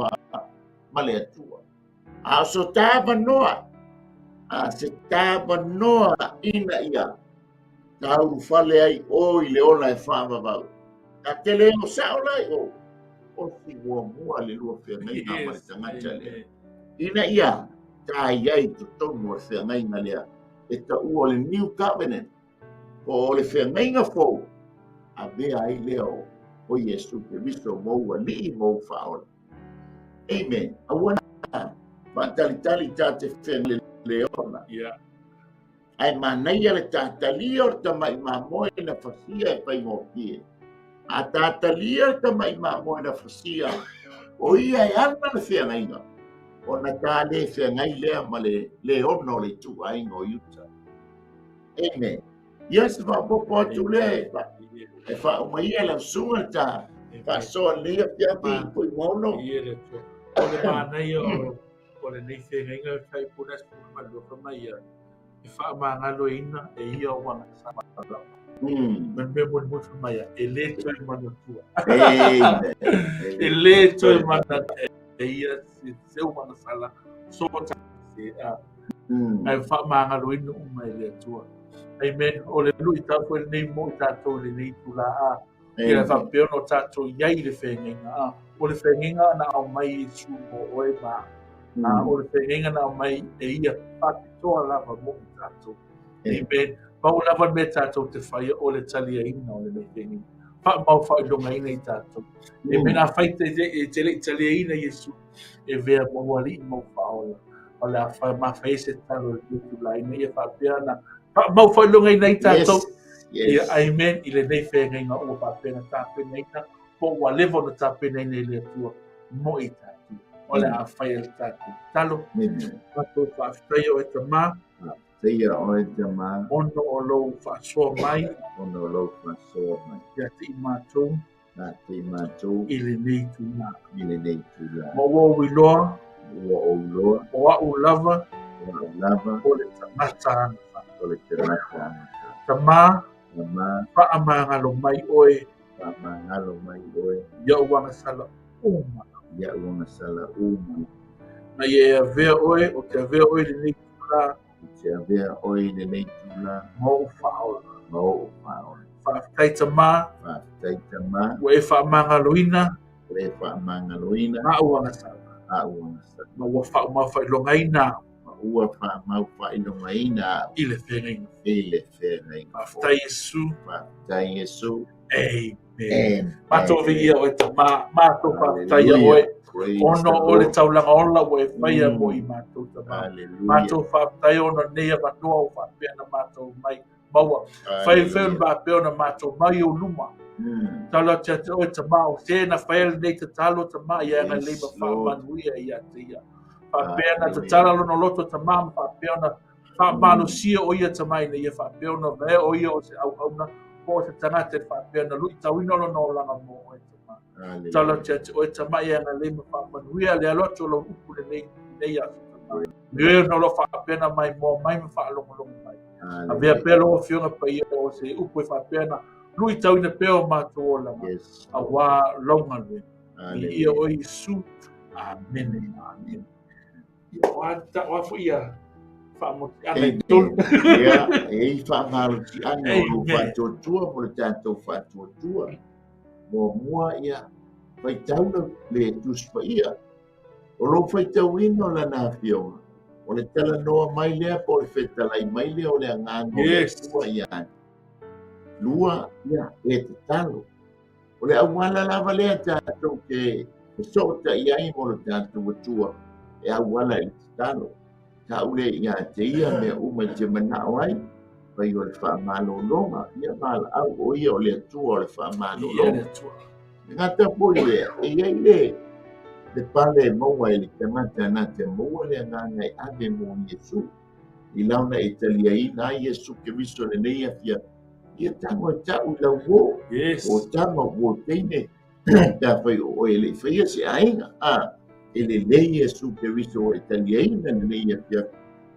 ma le atua. A so tāpa noa. A se tāpa noa ina ia. Tāuru whale ai o i le ona e whamavau. Ka te leo saolai o. O si mua le lua whengai na ma le tangata lea. Ina ia. Tā iai to tono le whengai na lea. E ta ua le New Covenant. O le whengai nga fōu. A mea ai leo. O Yesu ke riso moua li mou whaola. Amen. Awana. Tali tā te whenle leona. Ai manai ale tā talia o ta mai mamoe na whasia e pai ngō kie. A tā talia o ta mai mamoe na whasia. O ia e ana na whengainga. O na tā le whengai lea ma le leona o le tu ai ngō Utah. Amen. Yes, popo atu lea e whaumai la sunga tā. Whasoa lea pia pi pui mono. O le mānei o le nei whengainga kai puna spuna maluka mai ia. E whaamangalo ina e ia o wanga sama. Man me mon mo mai ia. E le toi manatua. E le toi manatua. E ia se umana sala. So ta se a. Ai whaamangalo ina umai le atua. Amen. O le lui tātou e nei mo tātou le nei tula a. I le whapeo no tātou iai le whengainga a. O le whengainga na au mai i su mo oe maa. O le whengainga na au mai e ia whakitoa lava mo i tātou. Amen. Mau lava me tātou te whaia o le talia ina o le nei whengainga. Mau whailonga ina i tātou. Amen. A whaite e tele talia ina Yesu. E vea mawali i mau whaola. O le a mawhaise talo le tula ina i a whapea na. Mau whailonga ina i tātou. Yes. Amen. I le nei whengainga o whapena tāpena ina. Po wa levo na tāpena ina i le atua. Mo i tātou. O le a whaia le tātou. Talo. Tātou whaafitai o e ta mā. Teia o e te mā. Ono o lou whaasoa mai. Ono o lou whaasoa mai. Ia te i mātou. Nā te i mātou. I le nei tūnā. I le nei tūnā. Mo o wiloa. Ua o loa. O a u lava. O a lava. O le tamata. O le tamata. Ta mā. Mā. Whaamangalo mai oe. Whaamangalo mai oe. Ia uanga sala uma. Ia uanga sala uma. Na ia vea oe, o te vea oe le nei tūla. Te vea oe le nei tūla. Mo o whaola. Mo o whaola. Whaafitai ta mā. Whaafitai ta mā. O e whaamangaloina. O e whaamangaloina. A uanga sala. A uanga sala. Ma ua whailongaina. Ua mau whailongaina. I le whengainga. I le whengainga. Whaafitai Yesu. Whaafitai Yesu. Amen. Mātou via o e ta mā. Mātou whaafitai a oe. Ono o le taulanga ola o e whaia mo i mātou ta mā. Mātou whaafitai ono nea manoa o whaapea na mātou mai. Maua. Whai whaun whaapea na mātou mai o luma. Tala te ate o e ta mā. O tēna whaele nei te talo ta mā. Ia ngā leima whaamanuia i a te ia. Whaapea na te tala lono loto ta mā. Whaapea na whaamalo sia o ia ta mai na ia whaapea na vea o ia o se au auna. Po te tangate whaapea na lui tawina lono o langa mo o e ta mā. Tala te ate o e ta mai ia ngā leima whaamanuia le aloto lo upu le nei a ta mā. Nue no lo whaapea na mai mo mai me whaalongo mai. A vea pelo o whiunga pa ia o se upu e whaapea na lui tawina peo mātou o langa. A wā longa lue. I ia o Isu. Amen. Amen. Wata wafu ia whaamoti ana i tolu. Ia, e whaamalo ti ana o whatotua mo le tātou whatotua. Mo mua ia, whai tauna le tuspa ia. O lo whaitauina o lana whionga. O le tala noa mai lea po le whetalai mai lea o le anganga o le tua iai. Lua ia e te talo. O le awala lava lea tātou ke sota iai mo le tātou atua. E awala i te talo. Ta ule ia te ia mea uma te manao ai. Pai o le whaamālolonga. Ia mala au o ia o le atua o le whaamālolonga. Ngata po ia e iai le. Le pale maua i le tangata na te maua le nganga i ave mo Yesu. I launa i talia i na Yesu ke viso le nei afia. Ia tango e tau lau wo. O tango wo teine. Ta whai o e le whaia se ainga. Ele le Yesu ke viso o i talia i na nei afia.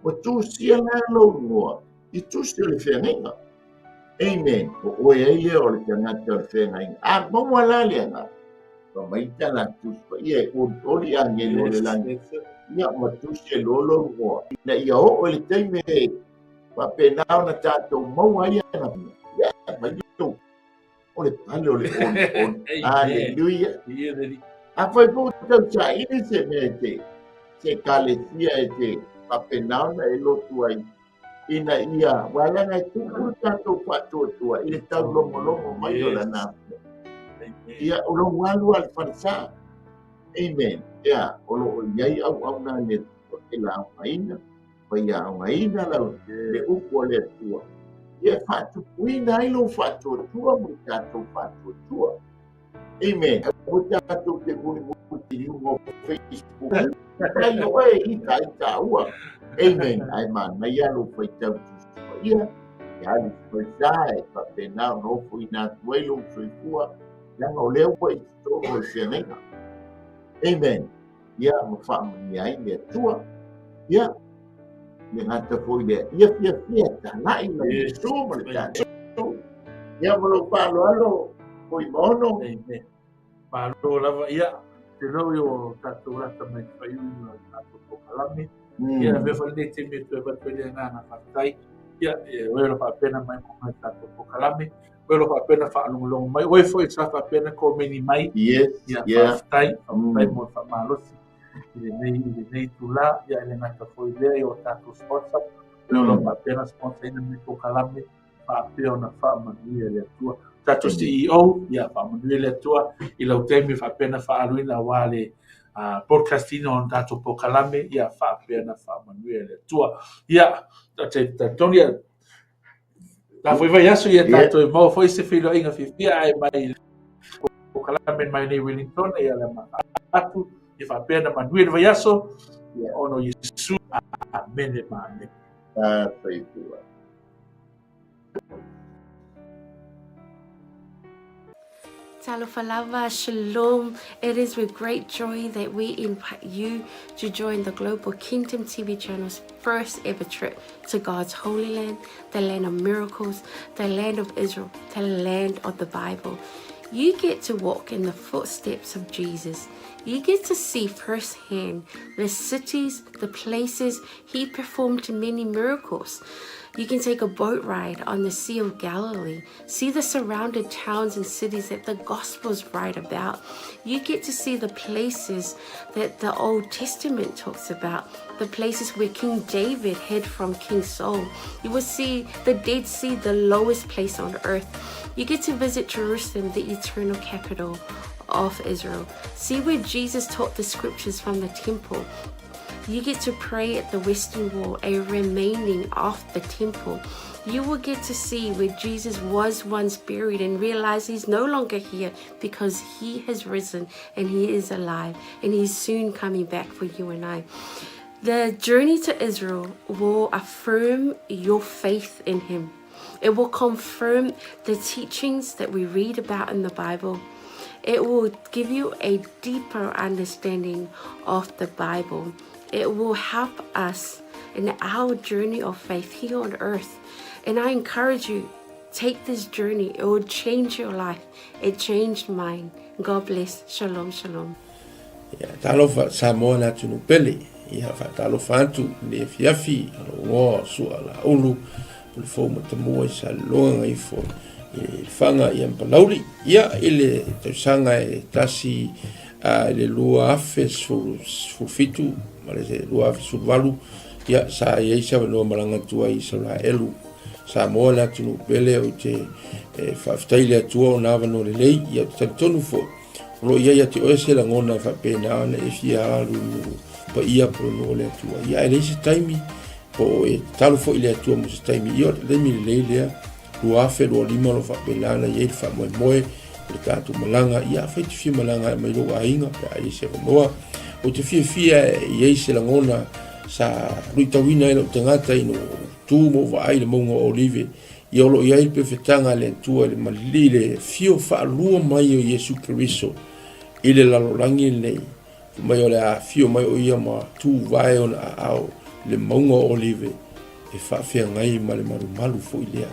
O tu sia na lo ngoa. I tu sia le whenga. Amen. O e aile o le tangata o le whenga. Maua la le nga. Mai tala tuspa ia o ori ange lo le lani ia ma tusi lolo mo na ia o le taime pa penao na tato mau ia na ia mai tu o le pale o le on aleluia a foi po tau cha ini se mete se kalesia te pa penao na elo tuai ina ia wala na tu tato pato tua ile tau lomo mai o la na ia o lo walu al farsa amen ia o lo iai au na le o te la maina pa ia maina la le upo le tua ia fatu kuina i lo fatu tua mo tato fatu tua amen o tato te kuni mo te mo Facebook ai lo e i ta ua amen ai man na ia lo foi tau ia ia le foi sai pa pena no foi na tuelo foi tua yang o leo wai to o senenga amen ia mo fa mi ai me tua ia me ngata foi de ia ta na i me so mo ta ia mo lo pa lo foi mono pa lo lava ia te no yo tato la tamai fai una tato pokalame ia ve fa de te me tu va te na fatai ia o lo fa pena mai mo tato pokalame Pero pena fa long mai oi foi sa fa pena ko meni mai yeah tai mo fa malo ile nei tula ya ile na foi le o tato sponsor pero fa pena sponsor ina mi ko kalame fa pena fa mani le tua tato CEO ya fa mani le tua ile o temi fa pena fa aluina wale podcastino on tato po kalame ya fa pena fa mani le tua ya Tonia la foi vai aso ia tato e mau foi se filo inga fifia ai mai o kalame mai nei Wellington e ala ma atu e fa pena manuel vai aso ono Yesu amen mane foi tua Talofalava, Shalom. It is with great joy that we invite you to join the Global Kingdom TV channel's first ever trip to God's Holy Land, the land of miracles, the land of Israel, the land of the Bible. You get to walk in the footsteps of Jesus. You get to see firsthand the cities, the places he performed many miracles. You can take a boat ride on the Sea of Galilee, see the surrounded towns and cities that the Gospels write about. You get to see the places that the Old Testament talks about, the places where King David hid from King Saul. You will see the Dead Sea, the lowest place on earth. You get to visit Jerusalem, the eternal capital of Israel. See where Jesus taught the scriptures from the temple. You get to pray at the Western Wall, a remaining of the temple. You will get to see where Jesus was once buried and realize he's no longer here because he has risen and he is alive and he's soon coming back for you and I. The journey to Israel will affirm your faith in him. It will confirm the teachings that we read about in the Bible. It will give you a deeper understanding of the Bible. It will help us in our journey of faith here on earth. And I encourage you, take this journey. It will change your life. It changed mine. God bless. Shalom, shalom. Ya talofa Samoa na tunu pele. Ya fa talofa antu le fiafi alo su ala ulu. Le fo mo tamo sa longa i fo. Fanga i ampalauri. Ya ile te sanga e tasi le lua afe fitu ma le lua afe valu ia sa ia sa no malanga tua i Israelu sa mo la tunu pele o te faafetaile atua ona avano lelei ia tatonu fo lo ia te oese la ngona fa pena na e fia alu pa ia pro no le atua ia ele se taimi po e talo fo ile atua mo se taimi ia le mi lelea lua afe lo lima lo fa pena na ia fa moe le tatu malanga ia fa te fia malanga mai lo ainga pa ia se noa o te fia ia se la ngona sa ruitawina ilo tangata ino tu mo vai le mongo olive i olo ia il perfetanga le tua le malile fio fa lua mai o Yesu Kristo ile la lolangi nei mai o le a fio mai o ia ma tu vai on au le mongo olive e fa fia ngai ma le malu fo ilea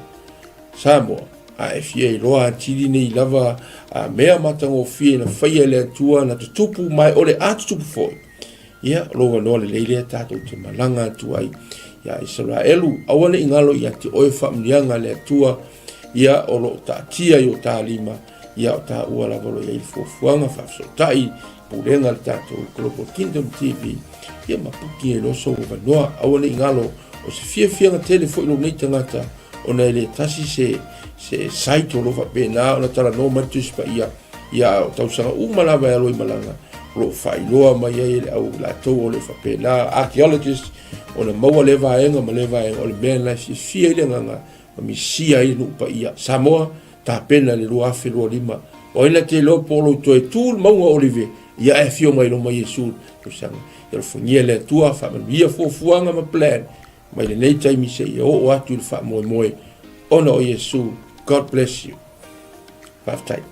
samo a e fia i loa tiri nei lava a mea matango fia na faia le tua na tupu mai o le atu tupu foi ia lo no le leile tato te malanga tuai ia Israelu awane ingalo ia te oe famlianga le tua ia o lo tatia yo talima ia ta uala volo ia fofuanga fa so tai pulenga tato Global Kingdom TV ia mapuki e loso va no awane ingalo o se fia na telefone no nei tangata ona le tasi se site lo va pena ona tala no matus pa ia tau sanga umala va lo malanga lo failoa mai ele au la to le fa pena archaeologist ona maua le vaenga ma le vaenga o le men la fia ile nganga mi sia i no pa ia Samoa ta pena le lua fe lo lima o ina te lo polo to e tul maunga olive ia e fio mai lo mai Yesu to sanga ia fonia le tua fa ia fuanga ma plan mai le nei tai mi se o atu fa moe ona o Yesu. God bless you. Have time.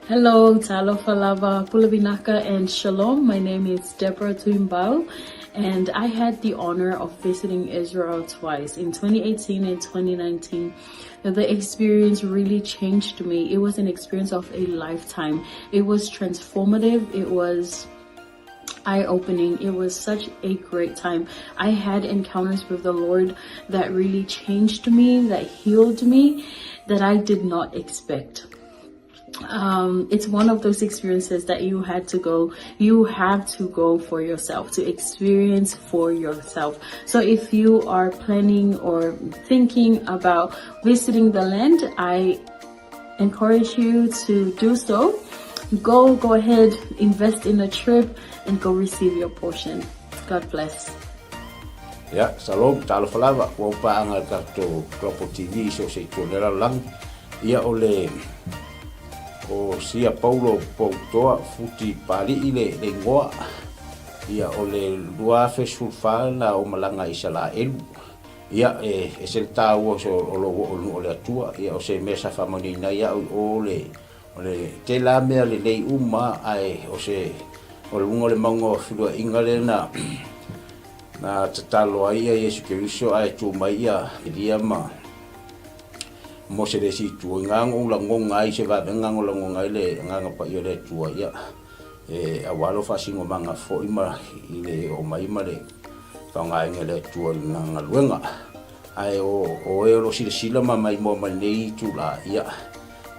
Hello, Talofa Lava, Pulavinaca, and Shalom. My name is Deborah Tuimbao, and I had the honor of visiting Israel twice, in 2018 and 2019. The experience really changed me. It was an experience of a lifetime. It was transformative. It was eye-opening. It was such a great time. I had encounters with the Lord that really changed me, that healed me, that I did not expect. It's one of those experiences that you have to go for yourself, to experience for yourself. So if you are planning or thinking about visiting the land, I encourage you to do so. Go ahead, invest in a trip and go receive your portion. God bless. Ya, salom, talo falava, ko pa ang to Global TV so se tolera lang. Ia ole o sia Paulo Poutoa futi pali ile le ngoa ia ole lua fe sulfana o malanga Israel ia e se tau so o le atua ia o se mesa famoni na ia ole te la me le uma ai o se o le mango filo ingale na tatalo ai Yesu Kristo ai tu mai ia dia ma mo se desi tu ngango la ngonga i se va ngango la ngonga ile nganga pa yo le tu ia e awalo fa singo manga fo ima ile o mai male fa ngai ngele tu nganga luenga ai o e lo sila mai mo nei tu la ia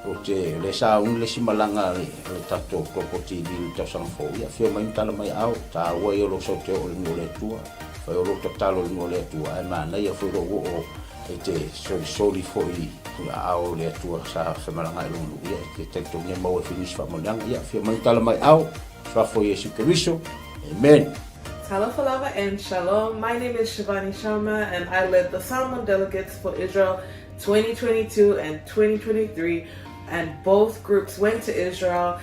o te le sa un le simalanga le tato kopoti di ta sang fo ia fio mai tala mai au ta o e lo so te o le tu fa o lo talo le tu ai ma na ia fo o te soli foi au le tua sa femalanga lungu ia ke tento ne mau finish fa monang ia fia mai tala mai au fa foi Yesu Kristo. Amen. Talofa Lava and Shalom. My name is Shivani Sharma and I led the Salmon Delegates for Israel 2022 and 2023, and both groups went to Israel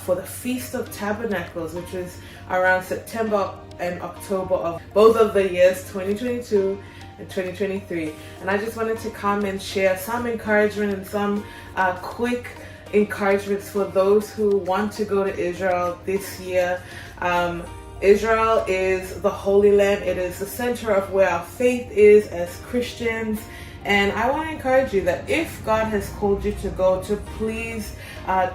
for the Feast of Tabernacles, which was around September and October of both of the years 2022 and 2023. And I just wanted to come and share some encouragement and some quick encouragements for those who want to go to Israel this year. Israel is the Holy Land. It is the center of where our faith is as Christians. And I want to encourage you that if God has called you to go, to please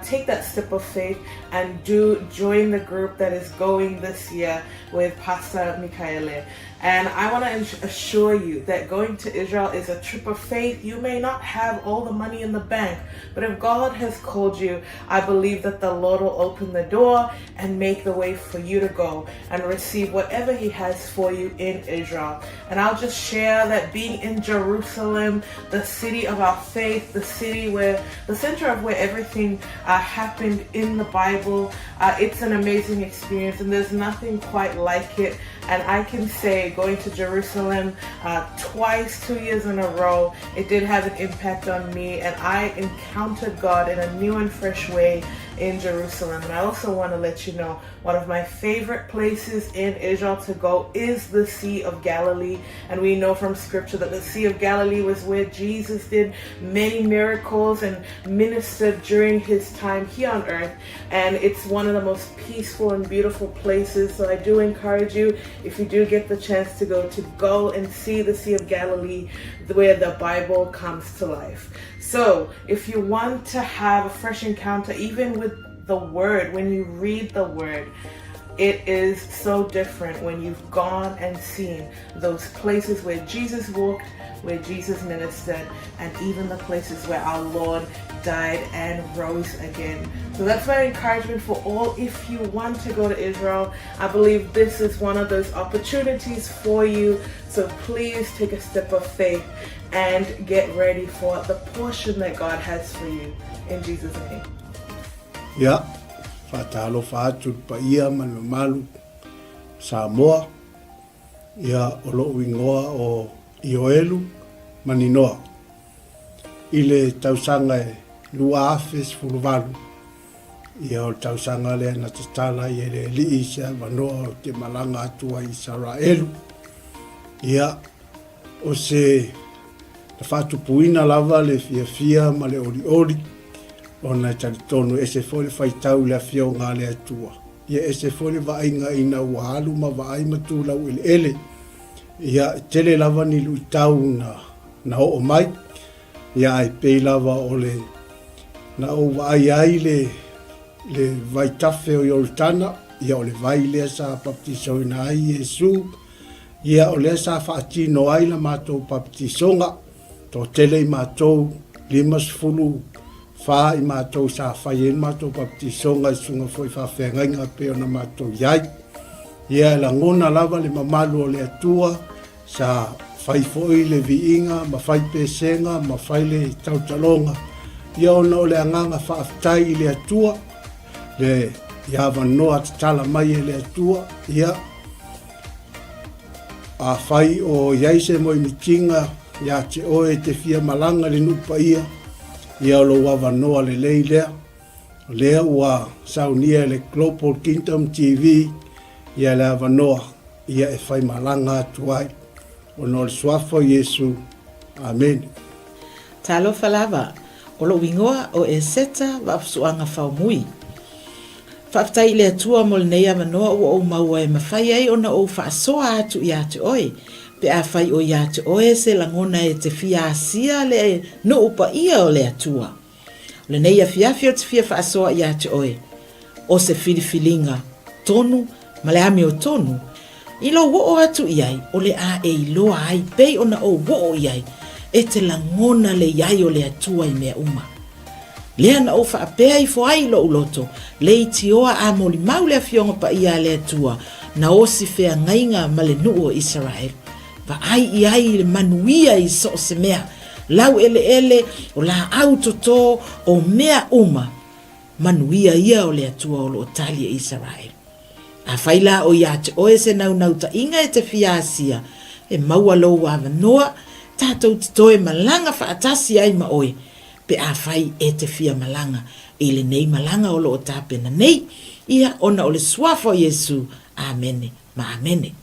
take that step of faith and join the group that is going this year with Pastor Michaele. And I want to assure you that going to Israel is a trip of faith. You may not have all the money in the bank, but if God has called you, I believe that the Lord will open the door and make the way for you to go and receive whatever He has for you in Israel. And I'll just share that being in Jerusalem, the city of our faith, the city where the center of where everything happened in the Bible, it's an amazing experience, and there's nothing quite like it. And I can say going to Jerusalem twice, 2 years in a row, it did have an impact on me, and I encountered God in a new and fresh way in Jerusalem. And I also want to let you know, one of my favorite places in Israel to go is the Sea of Galilee. And we know from scripture that the Sea of Galilee was where Jesus did many miracles and ministered during His time here on earth. And it's one of the most peaceful and beautiful places. So I do encourage you, if you do get the chance to go and see the Sea of Galilee, where the Bible comes to life. So if you want to have a fresh encounter, even with the Word, when you read the Word, it is so different when you've gone and seen those places where Jesus walked, where Jesus ministered, and even the places where our Lord died and rose again. So that's my encouragement for all. If you want to go to Israel, I believe this is one of those opportunities for you. So please take a step of faith and get ready for the portion that God has for you. In Jesus' name. Yeah. Fatalo fatu pa ia malu Samoa. Ia olo wingoa o Ioelu maninoa. Ile tausanga e lua afes fuluvalu. Ia o tausanga le na tatala i ele li isa manoa o te malanga atua i Saraelu. Ia o se na fatu puina lava le fia ma le oli. Ona talitonu ese fole faitau le afia o ngā le atua. Ia ese fole vainga ina uahalu ma vai matula ele. Ia tele lava ni luitau na o mai. Ia ai pei lava o le na o vai ai le vai tafe o Yoltana. Ia o le vai lea sa baptiso ina ai Yesu. Ia o lea sa whaatino ai la mātou baptisonga. Tō tele i mātou 50 fa i mātou sa whaien mātou baptisonga i sunga foi whawhenga inga peo na mātou iai. Ia la ngona lava le mamalu o le atua sa whaifoi le viinga, ma whaipesenga, ma whaile tautalonga. Ia ona o le anganga whaaftai i le atua, le iawa noa tatala mai e le atua. Ia a whai o iaise mo i mitinga, ia te oe te fia malanga le nupa ia. Ia o lo wawa noa le lei lea. Lea ua saunia le Global Kingdom TV. Ia le awa noa. Ia e whai malanga atu ai. O no le swafo Yesu. Amen. Talo falava. O lo wingoa o e seta wapsuanga whaumui. Whaftai le atua mo le nei awa noa o maua e mawhai ai o na o whaasoa atu i atu oi. Pe a whai o ia te oe se langona e te fia asia le no upa ia o le atua. Le nei a fiafi o te fia whaasoa ia te oe. O se filifilinga tonu, ma le ame o tonu. I lo wo o atu iai, o le a e iloa ai, pei o na o wo o iai, e te langona le iai o le atua i mea uma. Lea na o whaapea i fo ai lo uloto, le i tioa a moli mau le a fionga pa ia le atua, na o si fea ngainga ma le nuu o Israel. Va ai i ai le manuia i so se mea, lau ele o la autoto o mea uma, manuia ia o le atua o lo talia Israel. A whaila o ia te oe se nau ta inga e te fiasia, e maua lou a wanoa, tātou te toe malanga whaatasi ai ma oe, pe a whai e te fia malanga, e le nei malanga o lo o tāpena nei, ia ona o le swafo Yesu, amene, ma amene.